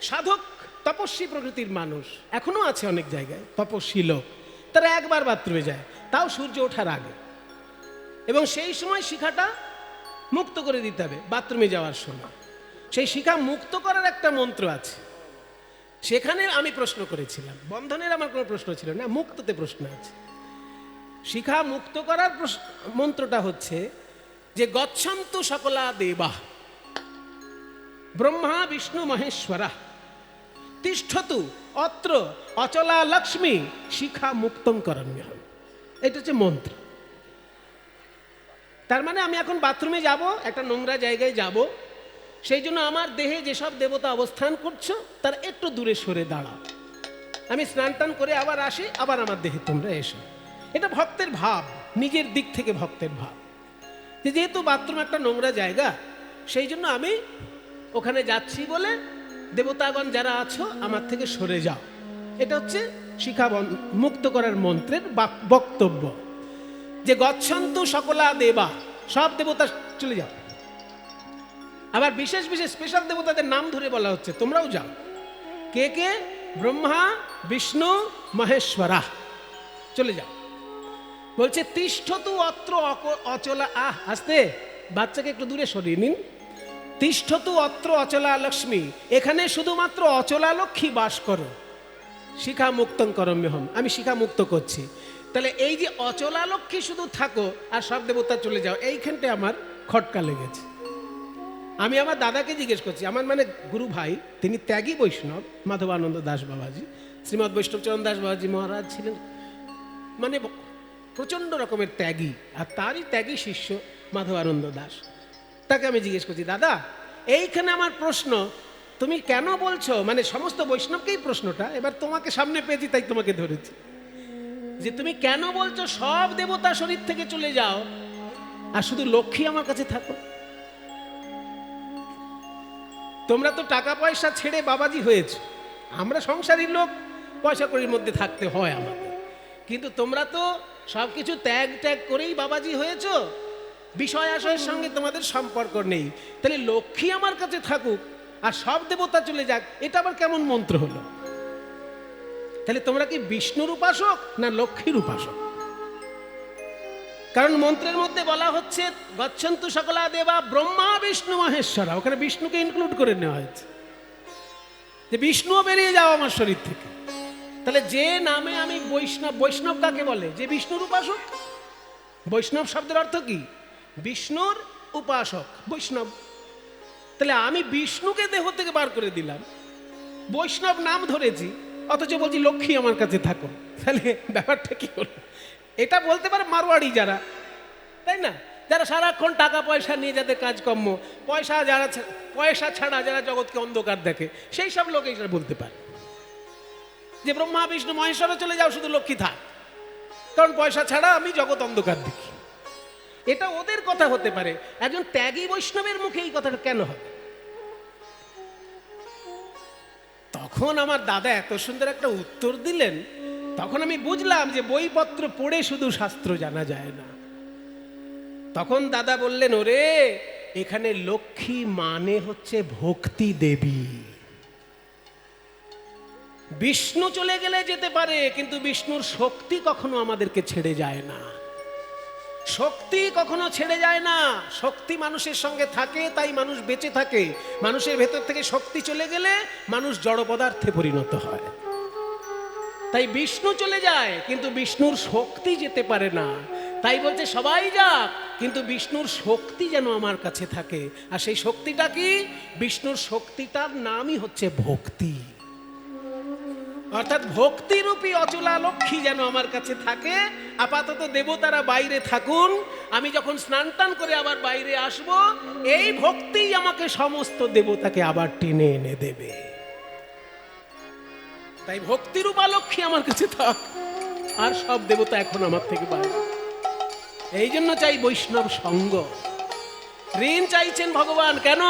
সাধক তপস্বী প্রকৃতির মানুষ, এখনো আছে অনেক জায়গায় তপস্বী লোক, তারা একবার বাথরুমে যায়, তাও সূর্য ওঠার আগে, এবং সেই সময় শিখাটা মুক্ত করে দিতে হবে বাথরুমে যাওয়ার সময়। সেই শিখা মুক্ত করার একটা মন্ত্র আছে, সেখানে আমি প্রশ্ন করেছিলাম। বন্ধনের আমার কোনো প্রশ্ন ছিল না, মুক্ততে প্রশ্ন আছে। শিখা মুক্ত করার মন্ত্রটা হচ্ছে যে গচ্ছন্তু সকলা দেবা ব্রহ্মা বিষ্ণু মহেশ্বরা তিষ্ঠতু অত্র অচলা লক্ষ্মী শিখা মুক্তং করণ্যহম। এটা হচ্ছে মন্ত্র। তার মানে আমি এখন বাথরুমে যাব, একটা নোংরা জায়গায় যাব, সেই জন্য আমার দেহে যেসব দেবতা অবস্থান করছো তার একটু দূরে সরে দাঁড়াও, আমি স্নান টান করে আবার আসি, আবার আমার দেহে তোমরা এসো। এটা ভক্তের ভাব, নিজের দিক থেকে ভক্তের ভাব, যে যেহেতু বাথরুম একটা নোংরা জায়গা, সেই জন্য আমি ওখানে যাচ্ছি বলে দেবতাগণ যারা আছো আমার থেকে সরে যাও। এটা হচ্ছে শিখা মুক্ত করার মন্ত্রের বক্তব্য, যে গচ্ছন্তু সকলা দেবা, সব দেবতা চলে যাও। আবার বিশেষ বিশেষ স্পেশাল দেবতাদের নাম ধরে বলা হচ্ছে তোমরাও যাও। কে কে? ব্রহ্মা বিষ্ণু মহেশ্বরা, চলে যাও। বলছে তিষ্ঠতু অত্র অচলা, আস্তে, বাচ্চাকে একটু দূরে সরিয়ে নিন। তিষ্ঠতু অত্র অচলা লক্ষ্মী, এখানে শুধুমাত্র অচলা লক্ষ্মী বাস করো। শিখা মুক্তং করম্যহম, আমি শিখা মুক্ত করছি। তাহলে এই যে অচলা লক্ষ্মী শুধু থাকো আর সব দেবতা চলে যাও, এইখানটায় আমার খটকা লেগেছে। আমি আমার দাদাকে জিজ্ঞেস করছি, আমার মানে গুরু ভাই, তিনি ত্যাগী বৈষ্ণব, মাধবানন্দ দাস বাবাজি, শ্রীমৎ বৈষ্ণবচরণ দাস বাবাজি মহারাজ ছিলেন মানে প্রচণ্ড রকমের ত্যাগী, আর তারই ত্যাগী শিষ্য মাধবানন্দ দাস। তাকে আমি জিজ্ঞেস করছি, দাদা এইখানে আমার প্রশ্ন, তুমি কেন বলছো, মানে সমস্ত বৈষ্ণবকেই প্রশ্নটা, এবার তোমাকে সামনে পেয়েছি তাই তোমাকে ধরেছি, যে তুমি কেন বলছো সব দেবতা শরীর থেকে চলে যাও আর শুধু লক্ষ্মী আমার কাছে থাকো? তোমরা তো টাকা পয়সা ছেড়ে বাবাজি হয়েছ, আমরা সংসারী লোক, পয়সা কড়ির মধ্যে থাকতে হয় আমাদের, কিন্তু তোমরা তো সবকিছু ত্যাগ ত্যাগ করেই বাবাজি হয়েছ, বিষয় আশয়ের সঙ্গে তোমাদের সম্পর্ক নেই। তাহলে লক্ষ্মী আমার কাছে থাকুক আর সব দেবতা চলে যাক, এটা আবার কেমন মন্ত্র হলো? তাহলে তোমরা কি বিষ্ণুর উপাসক না লক্ষ্মীর উপাসক? কারণ মন্ত্রের মধ্যে বলা হচ্ছে গচ্ছন্তু সকলা দেবা ব্রহ্মা বিষ্ণু মহেশ্বরা, ওখানে বিষ্ণুকে ইনক্লুড করে নেওয়া হয়েছে, যে বিষ্ণুও বেরিয়ে যাও আমার শরীর থেকে। তাহলে যে নামে আমি বৈষ্ণব, বৈষ্ণব কাকে বলে? যে বিষ্ণুর উপাসক। বৈষ্ণব শব্দের অর্থ কি? বিষ্ণুর উপাসক, বৈষ্ণব। তাহলে আমি বিষ্ণুকে দেহ থেকে বার করে দিলাম, বৈষ্ণব নাম ধরেছি, অথচ বলছি লক্ষ্মী আমার কাছে থাকো। তাহলে ব্যাপারটা কি হলো? এটা বলতে পারে মারোয়াড়ি যারা, তাই না, যারা সারাক্ষণ টাকা পয়সা নিয়ে যাদের কাজকর্ম, পয়সা ছাড়া যারা জগৎকে অন্ধকার দেখে, সেই সব লোক এইটা বলতে পারে যে ব্রহ্মা বিষ্ণু মহেশ্বরে চলে যাও, শুধু লক্ষ্মী থাক, কারণ পয়সা ছাড়া আমি জগৎ অন্ধকার দেখি। এটা ওদের কথা হতে পারে, একজন ত্যাগী বৈষ্ণবের মুখে এই কথাটা কেন হবে? তখন আমার দাদা এত সুন্দর একটা উত্তর দিলেন, তখন আমি বুঝলাম যে বইপত্র পড়ে শুধু শাস্ত্র জানা যায় না। তখন দাদা বললেন, ওরে এখানে লক্ষ্মী মানে হচ্ছে ভক্তি দেবী। বিষ্ণু চলে গেলে যেতে পারে, কিন্তু বিষ্ণুর শক্তি কখনো আমাদেরকে ছেড়ে যায় না। শক্তি কখনো ছেড়ে যায় না, শক্তি মানুষের সঙ্গে থাকে, তাই মানুষ বেঁচে থাকে। মানুষের ভেতর থেকে শক্তি চলে গেলে মানুষ জড় পদার্থে পরিণত হয়। তাই বিষ্ণু চলে যায় কিন্তু বিষ্ণুর শক্তি যেতে পারে না। তাই বলছে সবাই যাক, কিন্তু বিষ্ণুর শক্তি যেন আমার কাছে থাকে। আর সেই শক্তিটা কি? বিষ্ণুর শক্তিটার নামই হচ্ছে ভক্তি। অর্থাৎ ভক্তিরূপী অচলা লক্ষ্মী যেন আমার কাছে থাকে। আপাতত দেবতারা বাইরে থাকুন, আমি যখন স্নান টান করে আবার বাইরে আসব, এই ভক্তিই আমাকে সমস্ত দেবতাকে আবার টেনে এনে দেবে। তাই ভক্তিরূপা লক্ষ্মী আমার কাছে থাক, আর সব দেবতা এখন আমার থেকে বাইরে। এই জন্য চাই বৈষ্ণব সঙ্গ। ঋণ চাইছেন ভগবান কেন?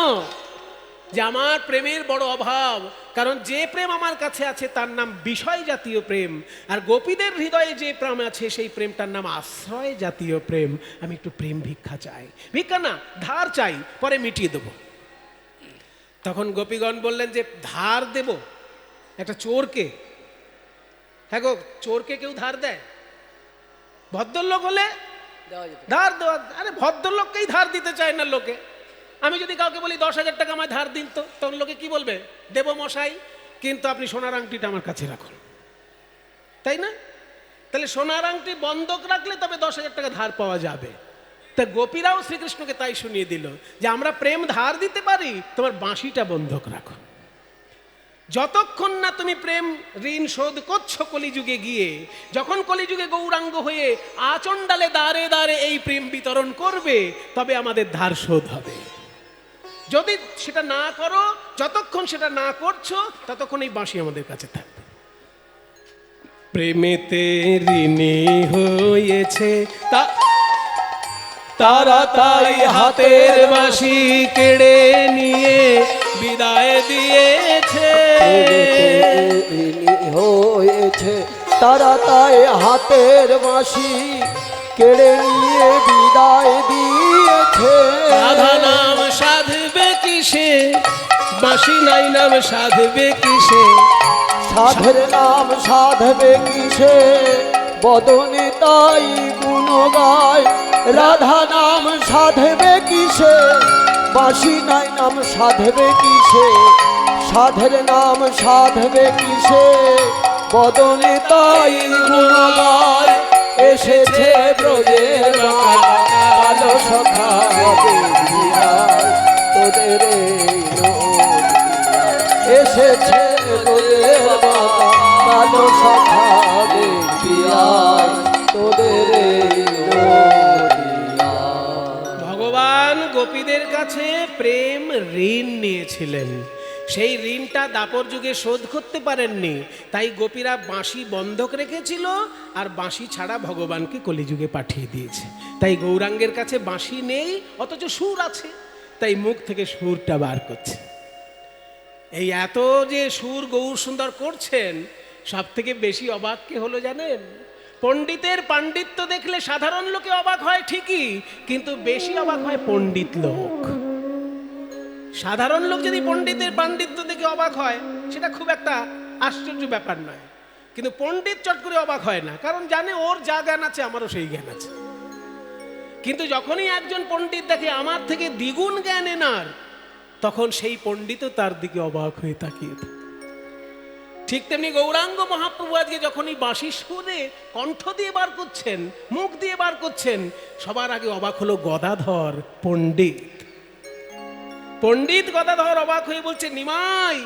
যে আমার প্রেমের বড় অভাব, কারণ যে প্রেম আমার কাছে আছে তার নাম বিষয় জাতীয় প্রেম, আর গোপীদের হৃদয়ে যে প্রেম আছে সেই প্রেমটার নাম আশ্রয় জাতীয় প্রেম। আমি একটু প্রেম ভিক্ষা চাই, ভিক্ষা না ধার চাই, পরে মিটিয়ে দেব। তখন গোপীগণ বললেন যে ধার দেব একটা চোরকে? হ্যাঁ গো, চোরকে কেউ ধার দেয়? ভদ্রলোক হলে ধার দেওয়া, আরে ভদ্রলোককেই ধার দিতে চায় না লোকে। আমি যদি কাউকে বলি 10,000 টাকা আমায় ধার দিন, তো তখন লোকে কি বলবে? দেব মশাই, কিন্তু আপনি সোনার আংটিটা আমার কাছে রাখুন, তাই না? তাহলে সোনার আংটি বন্ধক রাখলে তবে 10,000 টাকা ধার পাওয়া যাবে। তা গোপীরাও শ্রীকৃষ্ণকে তাই শুনিয়ে দিল যে আমরা প্রেম ধার দিতে পারি, তোমার বাঁশিটা বন্ধক রাখো। যতক্ষণ না তুমি প্রেম ঋণ শোধ করছো কলিযুগে গিয়ে, যখন কলিযুগে গৌরাঙ্গ হয়ে আচণ্ডালে দ্বারে দ্বারে এই প্রেম বিতরণ করবে, তবে আমাদের ধার শোধ হবে। যদি সেটা না করো, যতক্ষণ সেটা না করছো, ততক্ষণ এই বাঁশি আমাদের কাছে থাকবে। প্রেমেতে ঋণী হয়েছে তারা তাই হাতের বাঁশি কেড়ে নিয়ে বিদায় দিয়েছে। হয়েছে তারা তাই হাতের বাঁশি কেড়ে নিয়ে বিদায় দিয়েছে। রাধা নাম সাধবে কিসে, বাঁশি নাই নাম সাধবে কিসে, সাধের নাম সাধবে কিসে, বদনে তাই গুণ গায়। রাধা নাম সাধবে কিসে, বাঁশি নাই নাম সাধবে কিসে, সাধের নাম সাধবে কিসে, বদনে তাই গুণ গায়। এসেছে ব্রজের কালো সখা তোদের এসেছে ব্রজের কালো সখা তোদের। ভগবান গোপীদের কাছে প্রেম ঋণ নিয়েছিলেন, সেই ঋণটা দাপর যুগে শোধ করতে পারেননি, তাই গোপীরা বাঁশি বন্ধক রেখেছিল আর বাঁশি ছাড়া ভগবানকে কলিযুগে পাঠিয়ে দিয়েছে। তাই গৌরাঙ্গের কাছে বাঁশি নেই, অথচ সুর আছে, তাই মুখ থেকে সুরটা বার করছে। এই এত যে সুর গৌর সুন্দর করছেন, সব থেকে বেশি অবাক কে হলো জানেন? পণ্ডিতের পাণ্ডিত্য দেখলে সাধারণ লোকে অবাক হয় ঠিকই, কিন্তু বেশি অবাক হয় পণ্ডিত লোক। সাধারণ লোক যদি পণ্ডিতের পাণ্ডিত্য দেখে অবাক হয়, সেটা খুব একটা আশ্চর্য ব্যাপার নয়, কিন্তু পণ্ডিত চট করে অবাক হয় না, কারণ জানে ওর যা জ্ঞান আছে আমারও সেই জ্ঞান আছে। কিন্তু যখনই একজন পণ্ডিত দেখে আমার থেকে দ্বিগুণ জ্ঞান এনার, তখন সেই পণ্ডিতও তার দিকে অবাক হয়ে তাকিয়ে থাকে। ঠিক তেমনি গৌরাঙ্গ মহাপ্রভু আজকে যখনই বাঁশি সুরে কণ্ঠ দিয়ে বার করছেন, মুখ দিয়ে বার করছেন, সবার আগে অবাক হলো গদাধর পণ্ডিত। পণ্ডিত গদাধর অবাক হয়ে বলছে, নিমাই,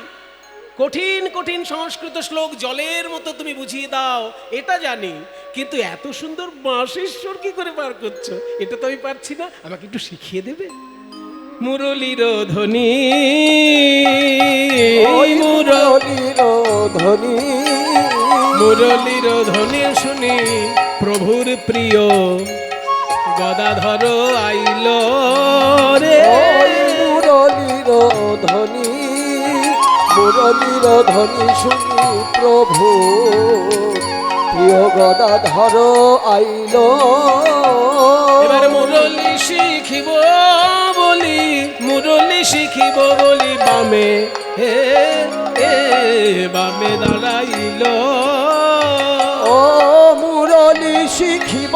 কঠিন কঠিন সংস্কৃত শ্লোক জলের মতো তুমি বুঝিয়ে দাও, এটা জানি, কিন্তু এত সুন্দর বাঁশির সুর কি করে বার করছো, এটা তো আমি পারছি না, আমাকে একটু শিখিয়ে দেবে? মুরলীর ধ্বনি, মুরলীর ধ্বনি, মুরলীর ধ্বনি শুনি প্রভুর প্রিয় গদাধর আইল রে। মুরলীর ধ্বনি, মুরলীর ধ্বনি শুনি প্রভু প্রিয় গদাধর আইল। এবার মুরলী শিখিব বলি, মুরলী শিখিব বলি বামে হে বামে দাঁড়াইল। ও মুরলী শিখিব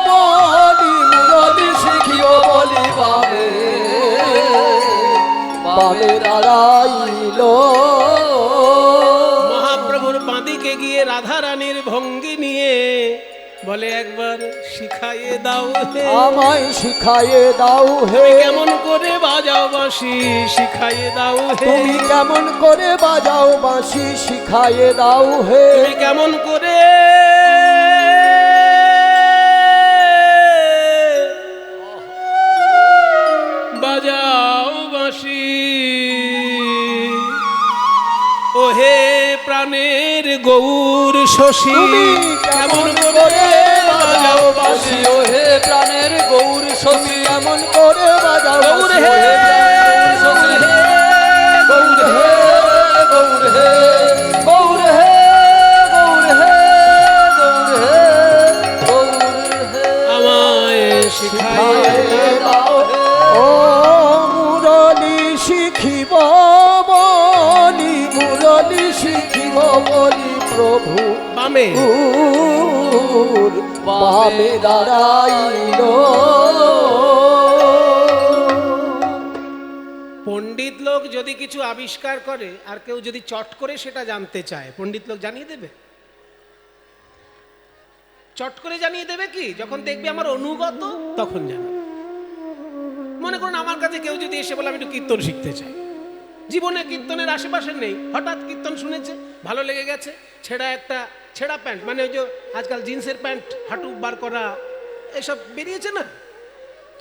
বলি, মুরলী শিখিব বলি বামে বামে দাঁড়াইল। মহাপ্রভুর বাঁদিকে গিয়ে রাধারানীর ভঙ্গি নিয়ে বলে, একবার শিখাইয়ে দাও হে, আমায় শিখাইয়ে দাও হে, কেমন করে বাজাও বাঁশি শিখাইয়ে দাও হে, তুমি কেমন করে বাজাও বাঁশি শিখাইয়ে দাও হে, তুমি কেমন করে বাজাও বাঁশি, ও হে প্রাণের গৌর শশী, তুমি কেমন করে বাজাও বাঁশি, ও হে প্রাণের গৌর শশী, কেমন করে বাজাও গৌর বাঁশি, হে, গৌর হে, গৌর হে, গৌর হে, গৌর হে, গৌর হে, গৌর হে, আমায় শিখাইয়ে দাও হে। ও মুরলী শিখিব প্রভু বামে বামে দাঁড়াইল। পণ্ডিত লোক যদি কিছু আবিষ্কার করে আর কেউ যদি চট করে সেটা জানতে চায়, পণ্ডিত লোক জানিয়ে দেবে? চট করে জানিয়ে দেবে কি? যখন দেখবে আমার অনুগত তখন জানো। মনে করুন আমার কাছে কেউ যদি এসে বলে আমি একটু কীর্তন শিখতে চাই, জীবনে কীর্তনের আশেপাশে নেই, হঠাৎ কীর্তন শুনেছে, ভালো লেগে গেছে, ছেঁড়া প্যান্ট, মানে ওই যে আজকাল জিন্সের প্যান্ট হাঁটু বার করা এসব বেরিয়েছে না,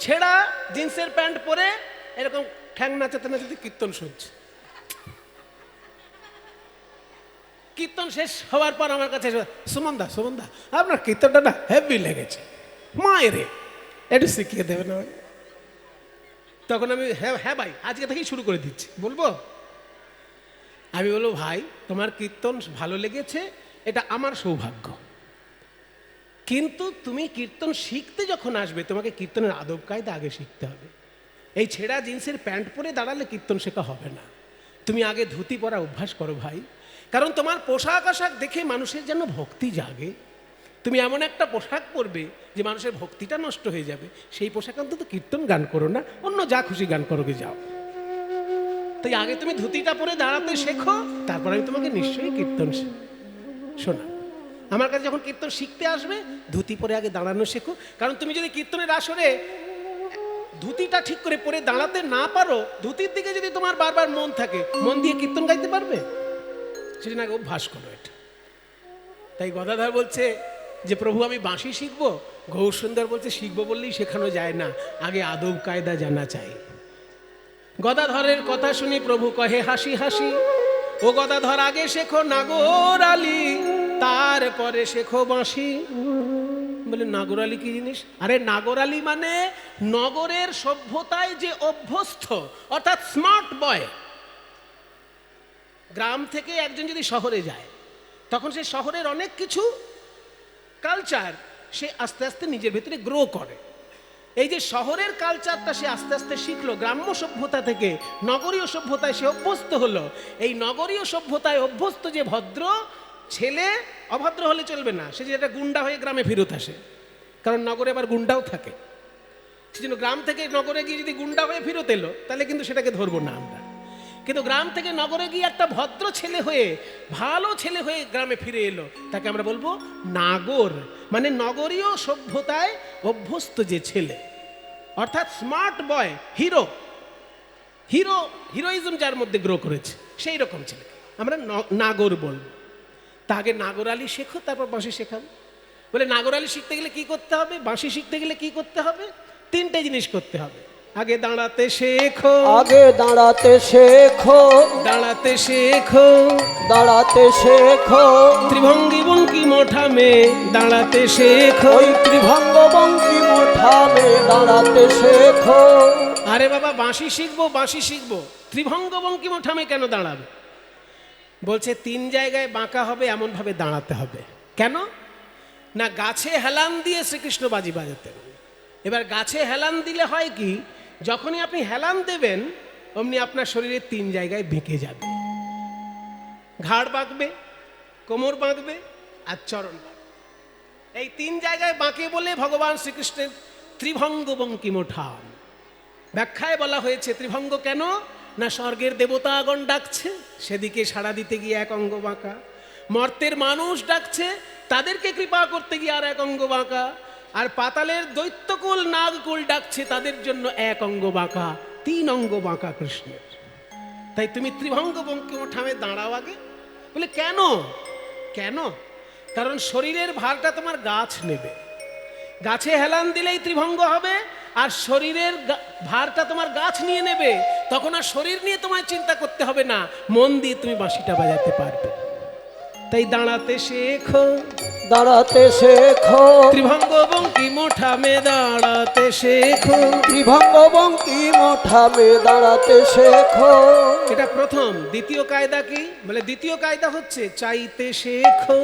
ছেঁড়া জিন্সের প্যান্ট পরে এরকম ঠ্যাং নাচাতে নাচাতে কীর্তন শুনছে। কীর্তন শেষ হওয়ার পর আমার কাছে সুমনদা আপনার কীর্তনটা না হেভি লেগেছে, মায়েরে একটু শিখিয়ে দেবে না? তখন আমি হ্যাঁ ভাই আজকে থেকেই শুরু করে দিচ্ছি। বলবো আমি বলবো ভাই তোমার কীর্তন ভালো লেগেছে, এটা আমার সৌভাগ্য, কিন্তু তুমি কীর্তন শিখতে যখন আসবে তোমাকে কীর্তনের আদব কায়দা আগে শিখতে হবে। এই ছেঁড়া জিন্সের প্যান্ট পরে দাঁড়ালে কীর্তন শেখা হবে না। তুমি আগে ধুতি পরা অভ্যাস করো ভাই, কারণ তোমার পোশাক আশাক দেখে মানুষের যেন ভক্তি জাগে। তুমি এমন একটা পোশাক পরবে যে মানুষের ভক্তিটা নষ্ট হয়ে যাবে, সেই পোশাক অন্তত কীর্তন গান করো না, অন্য যা খুশি গান করো গে যাও। তাই আগে তুমি ধুতিটা পরে দাঁড়াতে শেখো, তারপর আমি তোমাকে নিশ্চয়ই কীর্তন শোনা। আমার কাছে যখন কীর্তন শিখতে আসবে ধুতি পরে আগে দাঁড়ানো শেখো, কারণ তুমি যদি কীর্তনের আসরে ধুতিটা ঠিক করে পরে দাঁড়াতে না পারো, ধুতির দিকে যদি তোমার বারবার মন থাকে, মন দিয়ে কীর্তন গাইতে পারবে? সেদিন আগে অভ্যাস করো এটা। তাই গদাধর বলছে যে প্রভু আমি বাঁশি শিখবো, গৌরসুন্দর বলছে শিখবো বললেই শেখানো যায় না, আগে আদব কায়দা জানা চাই। গদাধরের কথা শুনি প্রভু কহে হাসি হাসি, ও গদাধর আগে শেখো নাগর আলী, তারপরে শেখো বাঁশি। বলে নাগর আলী কি জিনিস? আরে নাগর আলী মানে নগরের সভ্যতায় যে অভ্যস্ত, অর্থাৎ স্মার্ট বয়। গ্রাম থেকে একজন যদি শহরে যায় তখন সে শহরের অনেক কিছু কালচার সে আস্তে আস্তে নিজের ভেতরে গ্রো করে। এই যে শহরের কালচারটা সে আস্তে আস্তে শিখলো, গ্রাম্য সভ্যতা থেকে নগরীয় সভ্যতায় সে অভ্যস্ত হলো। এই নগরীয় সভ্যতায় অভ্যস্ত যে ভদ্র ছেলে অভদ্র হলে চলবে না, সে যেটা গুন্ডা হয়ে গ্রামে ফেরত আসে, কারণ নগরে আবার গুন্ডাও থাকে। সেজন্য গ্রাম থেকে নগরে গিয়ে যদি গুন্ডা হয়ে ফেরত এলো তাহলে কিন্তু সেটাকে ধরবো না আমরা। কিন্তু গ্রাম থেকে নগরে গিয়ে একটা ভদ্র ছেলে হয়ে, ভালো ছেলে হয়ে গ্রামে ফিরে এলো, তাকে আমরা বলবো নাগর, মানে নগরীয় সভ্যতায় অভ্যস্ত যে ছেলে, অর্থাৎ স্মার্ট বয়, হিরোইজম যার মধ্যে গ্রো করেছে, সেই রকম ছেলে আমরা নাগর বলবো। তা আগে নাগর আলী শেখো, তারপর বাঁশি শেখাবো। বলে নাগর আলী শিখতে গেলে কি করতে হবে, বাঁশি শিখতে গেলে কি করতে হবে? তিনটে জিনিস করতে হবে। আগে দাঁড়াতে শেখো, আগে দাঁড়াতে শেখো, দাঁড়াতে শেখো, দাঁড়াতে শেখো, ত্রিভঙ্গি বঙ্কি মোঠামে দাঁড়াতে শেখো, ওই ত্রিভঙ্গ বঙ্কি মোঠামে দাঁড়াতে শেখো। আরে বাবা বাঁশি শিখবো, ত্রিভঙ্গ বঙ্কি মোঠামে কেন দাঁড়াবে? বলছে তিন জায়গায় বাঁকা হবে এমন ভাবে দাঁড়াতে হবে। কেন না, গাছে হেলান দিয়ে শ্রীকৃষ্ণ বাজি বাজাতেন। এবার গাছে হেলান দিলে হয় কি, যখনই আপনি হেলান দেবেন অমনি আপনার শরীরের তিন জায়গায় বেঁকে যাবে, ঘাড় বাঁকবে, কোমর বাঁকবে আর চরণ বাঁকবে। এই তিন জায়গায় বাঁকে বলে ভগবান শ্রীকৃষ্ণের ত্রিভঙ্গ বঙ্কিমোঠাম। ব্যাখ্যায় বলা হয়েছে ত্রিভঙ্গ কেন না, স্বর্গের দেবতাগণ ডাকছে, সেদিকে সাড়া দিতে গিয়ে এক অঙ্গ বাঁকা, মর্তের মানুষ ডাকছে, তাদেরকে কৃপা করতে গিয়ে আর এক অঙ্গ বাঁকা, আর পাতালের দৈত্যকুল নাগকুল ডাকছে, তাদের জন্য এক অঙ্গ বাঁকা, তিন অঙ্গ বাঁকা কৃষ্ণের। তাই তুমি ত্রিভঙ্গ বঙ্কিমোঠামে দাঁড়াও আগে। বলে কেন? কারণ শরীরের ভারটা তোমার গাছ নেবে, গাছে হেলান দিলেই ত্রিভঙ্গ হবে, আর শরীরের ভারটা তোমার গাছ নিয়ে নেবে, তখন আর শরীর নিয়ে তোমায় চিন্তা করতে হবে না, মন দিয়ে তুমি বাঁশিটা বাজাতে পারবে। তাই দাঁড়াতে শেখো, দাঁড়াতে শেখো, ত্রিভঙ্গ বঙ্কি মোঠামে দাঁড়াতে শেখো, ত্রিভঙ্গ বঙ্কি মোঠামে দাঁড়াতে শেখো। এটা প্রথম। দ্বিতীয় কায়দা কি? বলে দ্বিতীয় কায়দা হচ্ছে চাইতে শেখো,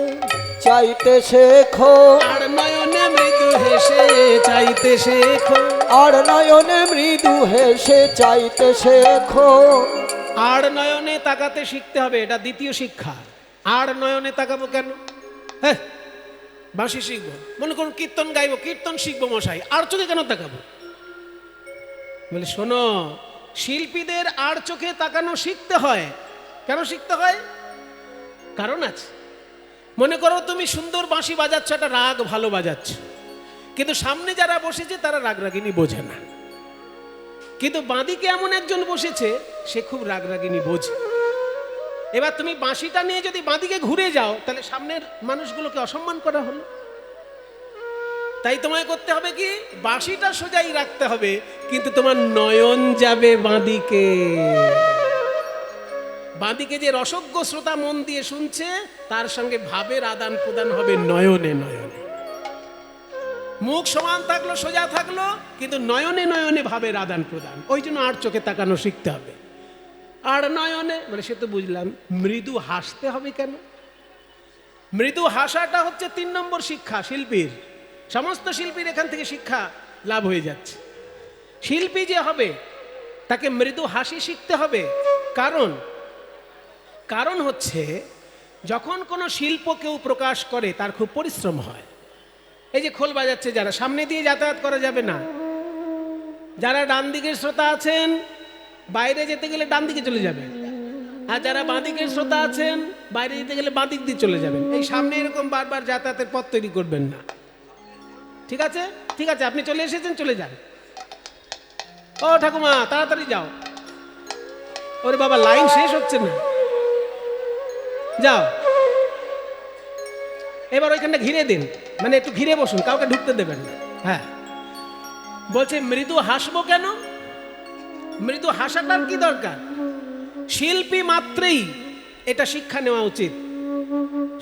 চাইতে শেখো, আর নয়নে মৃদু হেসে চাইতে শেখো, আর নয়নে মৃদু হেসে চাইতে শেখো। আর নয়নে তাকাতে শিখতে হবে, এটা দ্বিতীয় শিক্ষা। আর নয়নে তাকাবো কেন? হ্যাঁ, বাঁশি শিখবো, মনে করুন কীর্তন গাইবো, কীর্তন শিখবো মশাই, আর চোখে কেন তাকাবো? বলে শোনো, শিল্পীদের আর চোখে তাকানো শিখতে হয়। কেন শিখতে হয়? কারণ আছে। মনে করো তুমি সুন্দর বাঁশি বাজাচ্ছ, একটা রাগ ভালো বাজাচ্ছ, কিন্তু সামনে যারা বসেছে তারা রাগরাগিনী বোঝে না। কিন্তু বাঁদিকে এমন একজন বসেছে, সে খুব রাগরাগিনী বোঝে। এবার তুমি বাঁশিটা নিয়ে যদি বাঁদিকে ঘুরে যাও, তাহলে সামনের মানুষগুলোকে অসম্মান করা হলো। তাই তোমায় করতে হবে কি, বাঁশিটা সোজাই রাখতে হবে, কিন্তু তোমার নয়ন যাবে বাঁদিকে। বাঁদিকে যে রসজ্ঞ শ্রোতা মন দিয়ে শুনছে, তার সঙ্গে ভাবের আদান প্রদান হবে নয়নে নয়নে। মুখ সমান থাকলো, সোজা থাকলো, কিন্তু নয়নে নয়নে ভাবের আদান প্রদান। ওই জন্য আর চোখে তাকানো শিখতে হবে। আর নয়নে মানে সে তো বুঝলাম, মৃদু হাসতে হবে কেন? মৃদু হাসাটা হচ্ছে 3 নম্বর শিক্ষা শিল্পীর। সমস্ত শিল্পীর এখান থেকে শিক্ষা লাভ হয়ে যাচ্ছে। শিল্পী যে হবে তাকে মৃদু হাসি শিখতে হবে। কারণ হচ্ছে, যখন কোনো শিল্প কেউ প্রকাশ করে তার খুব পরিশ্রম হয়। এই যে খোল বাজাচ্ছে যারা, সামনে দিয়ে যাতায়াত করা যাবে না। যারা ডান দিকের শ্রোতা আছেন, বাইরে যেতে গেলে ডান দিকে চলে যাবেন, আর যারা বাঁ দিকের শ্রোতা আছেন, বাইরে যেতে গেলে বাঁ দিক দিয়ে চলে যাবেন। এই সামনে এরকম বারবার যাতায়াতের পথ তৈরি করবেন না। ঠিক আছে, ঠিক আছে, আপনি চলে এসেছেন, চলে যান। ও ঠাকুমা, তাড়াতাড়ি যাও। ওরে বাবা, লাইন শেষ হচ্ছে না, যাও। এবার ওইখানটা ঘিরে দিন, মানে একটু ঘিরে বসুন, কাউকে ঢুকতে দেবেন না। হ্যাঁ, বলছে মৃদু হাসবো কেন? মৃদু হাসাটার কি দরকার? শিল্পী মাত্রেই এটা শিক্ষা নেওয়া উচিত।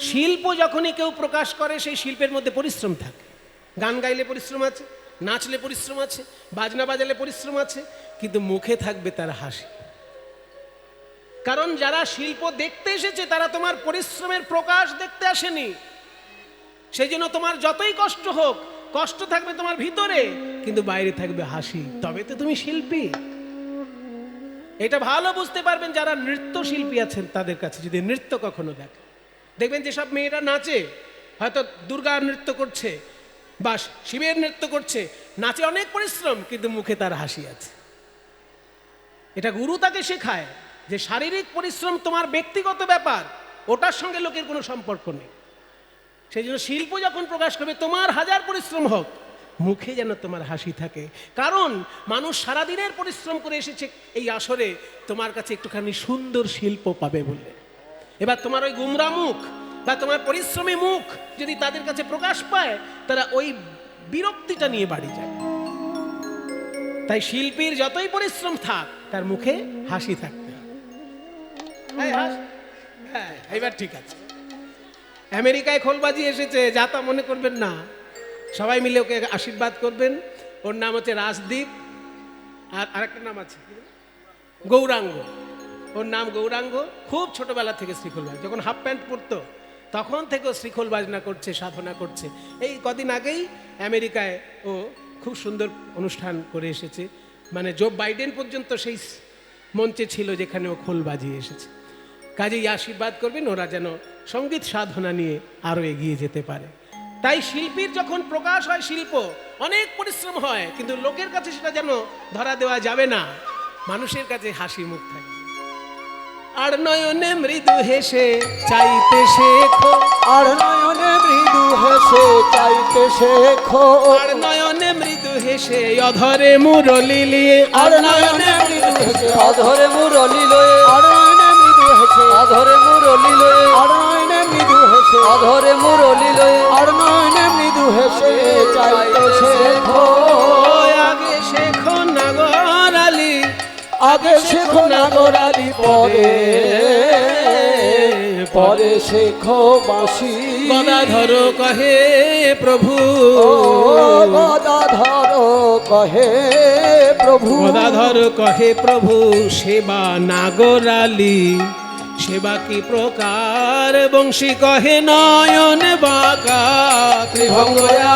শিল্প যখনই কেউ প্রকাশ করে, সেই শিল্পের মধ্যে পরিশ্রম থাকে। গান গাইলে পরিশ্রম আছে, নাচলে পরিশ্রম আছে, বাজনা বাজালে পরিশ্রম আছে, কিন্তু মুখে থাকবে তার হাসি। কারণ যারা শিল্প দেখতে এসেছে, তারা তোমার পরিশ্রমের প্রকাশ দেখতে আসেনি। সেই জন্য তোমার যতই কষ্ট হোক, কষ্ট থাকবে তোমার ভিতরে, কিন্তু বাইরে থাকবে হাসি। তবে তো তুমি শিল্পী। এটা ভালো বুঝতে পারবেন যারা নৃত্য শিল্পী আছেন তাদের কাছে। যদি নৃত্য কখনো দেখবেন যেসব মেয়েরা নাচে, হয়তো দুর্গা নৃত্য করছে বা শিবের নৃত্য করছে, নাচে অনেক পরিশ্রম, কিন্তু মুখে তার হাসি আছে। এটা গুরু তাকে শেখায় যে শারীরিক পরিশ্রম তোমার ব্যক্তিগত ব্যাপার, ওটার সঙ্গে লোকের কোনো সম্পর্ক নেই। সেই জন্য শিল্প যখন প্রকাশ করবে, তোমার হাজার পরিশ্রম হোক, মুখে যেন তোমার হাসি থাকে। কারণ মানুষ সারাদিনের পরিশ্রম করে এসেছে এই আসরে তোমার কাছে একটুখানি সুন্দর শিল্প পাবে বলে। এবার তোমার ওই গুমরা মুখ বা তোমার পরিশ্রমী মুখ যদি তাদের কাছে প্রকাশ পায়, তারা ওই বিরক্তিটা নিয়ে বাড়ি যায়। তাই শিল্পীর যতই পরিশ্রম থাক, তার মুখে হাসি থাকতে হবে। হ্যাঁ, এবার ঠিক আছে। আমেরিকায় খোলবাজি এসেছে, যা তা মনে করবেন না। সবাই মিলে ওকে আশীর্বাদ করবেন। ওর নাম হচ্ছে রাজদীপ, আর আরেকটা নাম আছে গৌরাঙ্গ। ওর নাম গৌরাঙ্গ। খুব ছোটবেলা থেকে শ্রীখোল বাজনা, যখন হাফ প্যান্ট পরতো তখন থেকেও শ্রীখোল বাজনা করছে, সাধনা করছে। এই কদিন আগেই আমেরিকায় ও খুব সুন্দর অনুষ্ঠান করে এসেছে। মানে জো বাইডেন পর্যন্ত সেই মঞ্চে ছিল যেখানে ও খোল বাজিয়ে এসেছে। কাজেই আশীর্বাদ করবেন ওরা যেন সঙ্গীত সাধনা নিয়ে আরো এগিয়ে যেতে পারে। তাই শিল্পীর যখন প্রকাশ হয়, শিল্প অনেক পরিশ্রম হয়, কিন্তু লোকের কাছে সেটা যেন ধরা দেওয়া যাবে না, মানুষের কাছে হাসি মুখ থাকে। আর নয়নে মৃদু হেসে চাইতে শেখো, আর নয়নে মৃদু হেসে চাইতে শেখো, আর নয়নে মৃদু হেসে অধরে মুরলি লিয়ে, আর নয়নে মৃদু হেসে অধরে মুরলি লয়ে, আর নয়নে মৃদু হেসে অধরে মুরলি লয়ে, আর নয়নে মৃদু হেসে অধরে মুরলি লয়ে, আর নয়নে মৃদু হেসে চাইতে শেখো। আগে শেখো নাগর আলী, আগে শেখো নাগর আলী, পরে পরে শেখো বাঁশি। গদাধর কহে প্রভু, গদাধর কহে প্রভু, গদাধর কহে প্রভু, সেবা নাগর আলী, সেবা কি প্রকার? বংশী কহে নয়ন বাঁকা ত্রিভঙ্গয়া,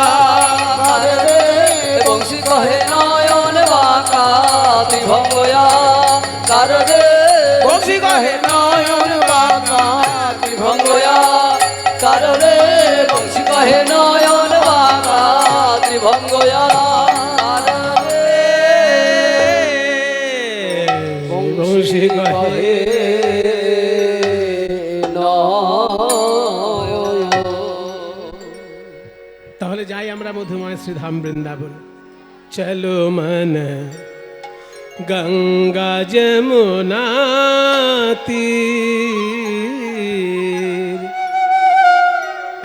বংশী কহে নয়ন বাঁকা ত্রিভঙ্গয়া, কারণে বংশী কহে নয়ন বাঁকা ত্রিভঙ্গয়া। অঙ্গ আর বংশী কহে তাহলে যাই আমরা মধুময় শ্রীধাম বৃন্দাবন। চলো মন গঙ্গা যমুনা তীর।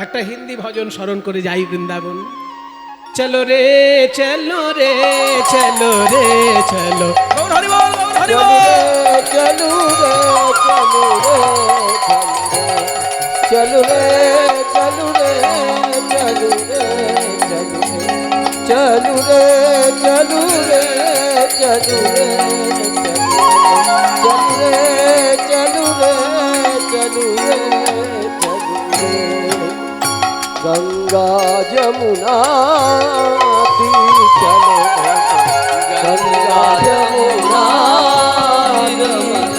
একটা হিন্দি ভজন স্মরণ করে যাই বৃন্দাবন। চলো রে চলো রে চলো রে চলো, হরি বল হরি বল। চলু রে চলু রে চলু রে চলু রে চলু রে চলু রে চলু রে চলু রে চলু রে চলু রে চলু রে গঙ্গা যমুনা তীর চলো গঙ্গা যমুনা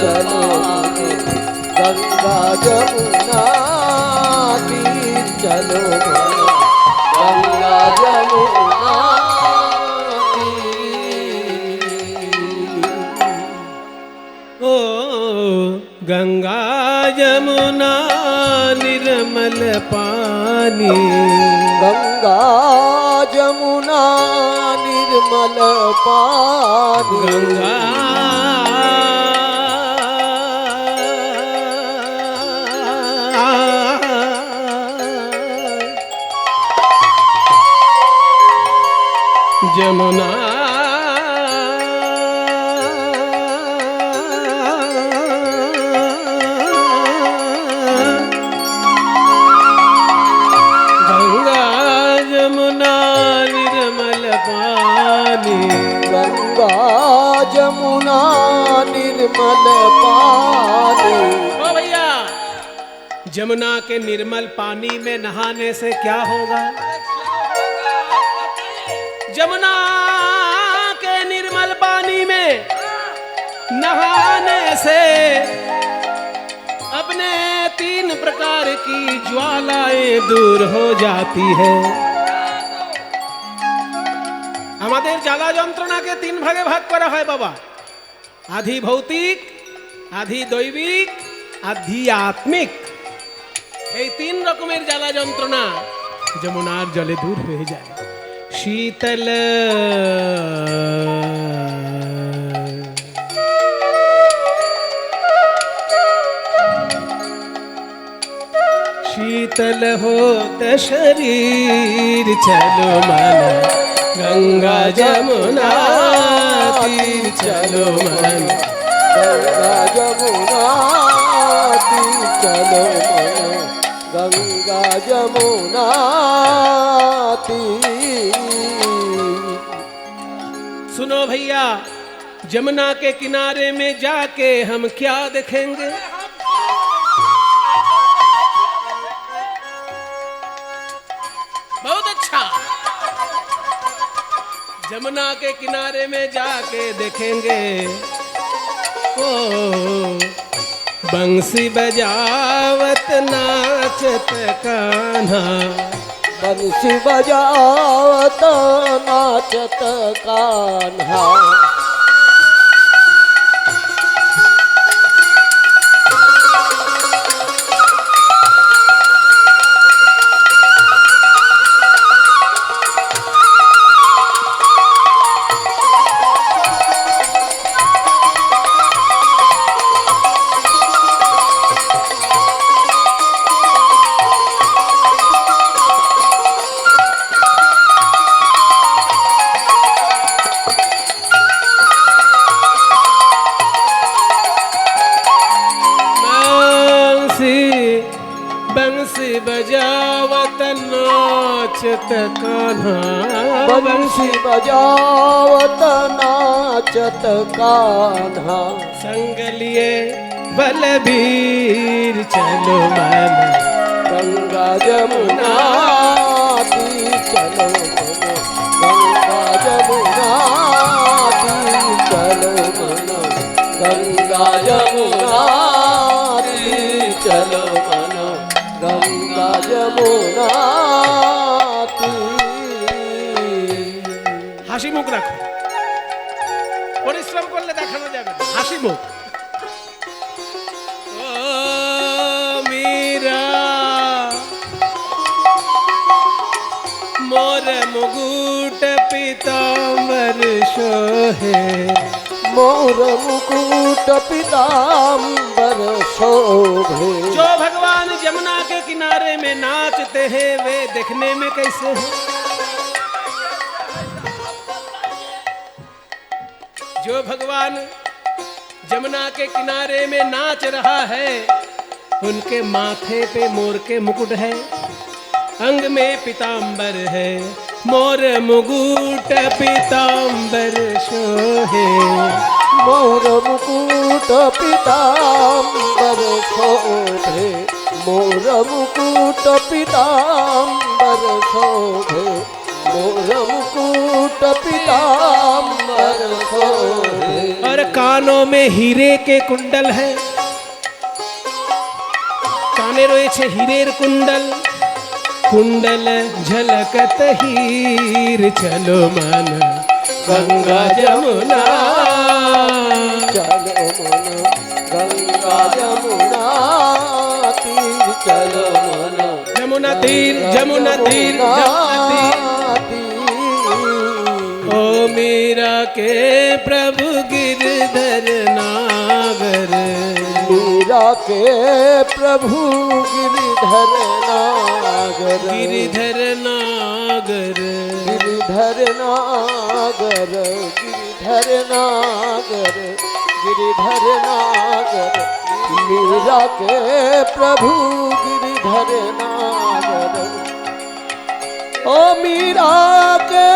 চলো গঙ্গা যমুনা তীর চলো গঙ্গা যমুনা ओ गंगा यमुना निर्मल पानी, गंगा जमुना निर्मल पानी गंगा जमुना गंगा जमुना निर्मल पानी, गंगा जमुना निर्मल पानी। ओ भैया, जमुना के निर्मल पानी में नहाने से क्या होगा? जमुना के निर्मल पानी में नहाने से अपने 3 प्रकार की ज्वालाएं दूर हो जाती है। আমাদের জ্বালা যন্ত্রণাকে 3 ভাগে ভাগ করা হয় বাবা। আধি ভৌতিক, আধি দৈবিক, আধি আত্মিক। এই 3 রকমের জ্বালা যন্ত্রণা যমুনার জলে দূর হয়ে যায়। शीतल शीतल होत शरीर चलो मन गंगा जमुना तीर चलो मन गंगा जमुना तीर चलो मन गंगा जमुना तीर। सुनो भैया, जमुना के किनारे में जाके हम क्या देखेंगे? बहुत अच्छा। जमुना के किनारे में जाके देखेंगे ओ बंसी बजावत नाचत कान्हा, बंसी बजावत नाचत कान्हा। बंसी बजावत नाचत कान्हा, बंसी बजावत नाचत कान्हा। संग लिए बलबीर चलो मन गंगा जमुना तीर चलो मन गंगा जमुना तीर चलो मन गंगा जमुना तीर चलो मन गंगा जमुना तीर। হাসি মুখ রাখো, পরিশ্রম করলে দেখানো যাবে না, হাসি মুখ। ও মীরা मोर मुकुट पीताम्बर शोहे, मोर मुकुट पीताम्बर शोभे। जो भगवान यमुना के किनारे में नाचते हैं वे देखने में कैसे हैं? जो भगवान यमुना के किनारे में नाच रहा है, उनके माथे पे मोर के मुकुट है, अंग में पीताम्बर है, मोर मुकुट पीताम्बर शोहे। मोर मुकुट पीताम्बर शोभे, मोर मुकुट पीताम्बर शोभे, मोर मुकुट पीताम्बर शोभे। और कानों में हीरे के कुंडल है, काने रोएছে হীরের কুণ্ডল, कुंडल झलकत हीर, चलो मन गंगा जमुना, चलो मन गंगा जमुना तीर, चलो मन जमुना तीर, जमुना तीर, जमुना तीर। ओ मीरा के प्रभु गिरधर नागर, मीरा के प्रभु गिरिधर नागर, गिरिधर नागर, गिरिधर नागर, गिरिधर नागर, गिरिधर नागर। मीरा के प्रभु गिरिधर नागर। ओ मीरा के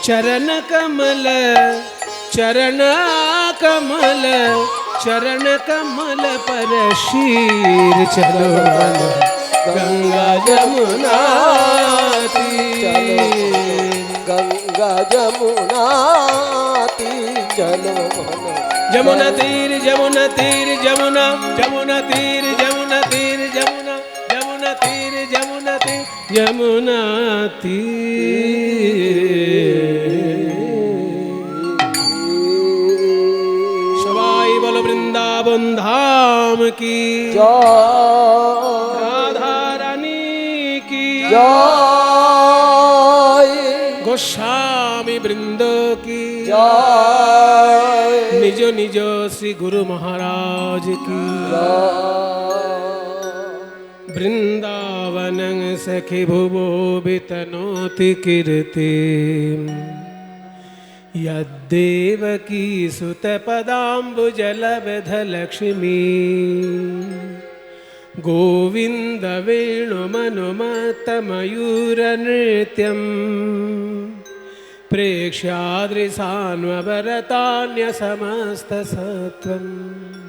चरण कमल, चरण कमल, चरण कमल पर शीर, चलो मन गंगा जमुना तीर, गंगा जमुना तीर, चलो मन जमुना तीर, जमुना तीर, जमुना, जमुना तीर, जमुना तीर, जमुना, जमुना तीर, जमुना तीर, जमुना तीर। सवाई बोलो वृंदावन धाम की जय, राधा रानी की जय, गोस्वामी वृंद की जय, निज निज श्री गुरु महाराज की वृंदावन सखी भुवो वितनोति कीर्ति, यद्देवकी सुत पदाम्बुजलब्ध लक्ष्मी, गोविंद वेणुमनुमत्त मयूर नृत्यं, प्रेक्ष्यादृशान्वरतान्य समस्त सत्वम्।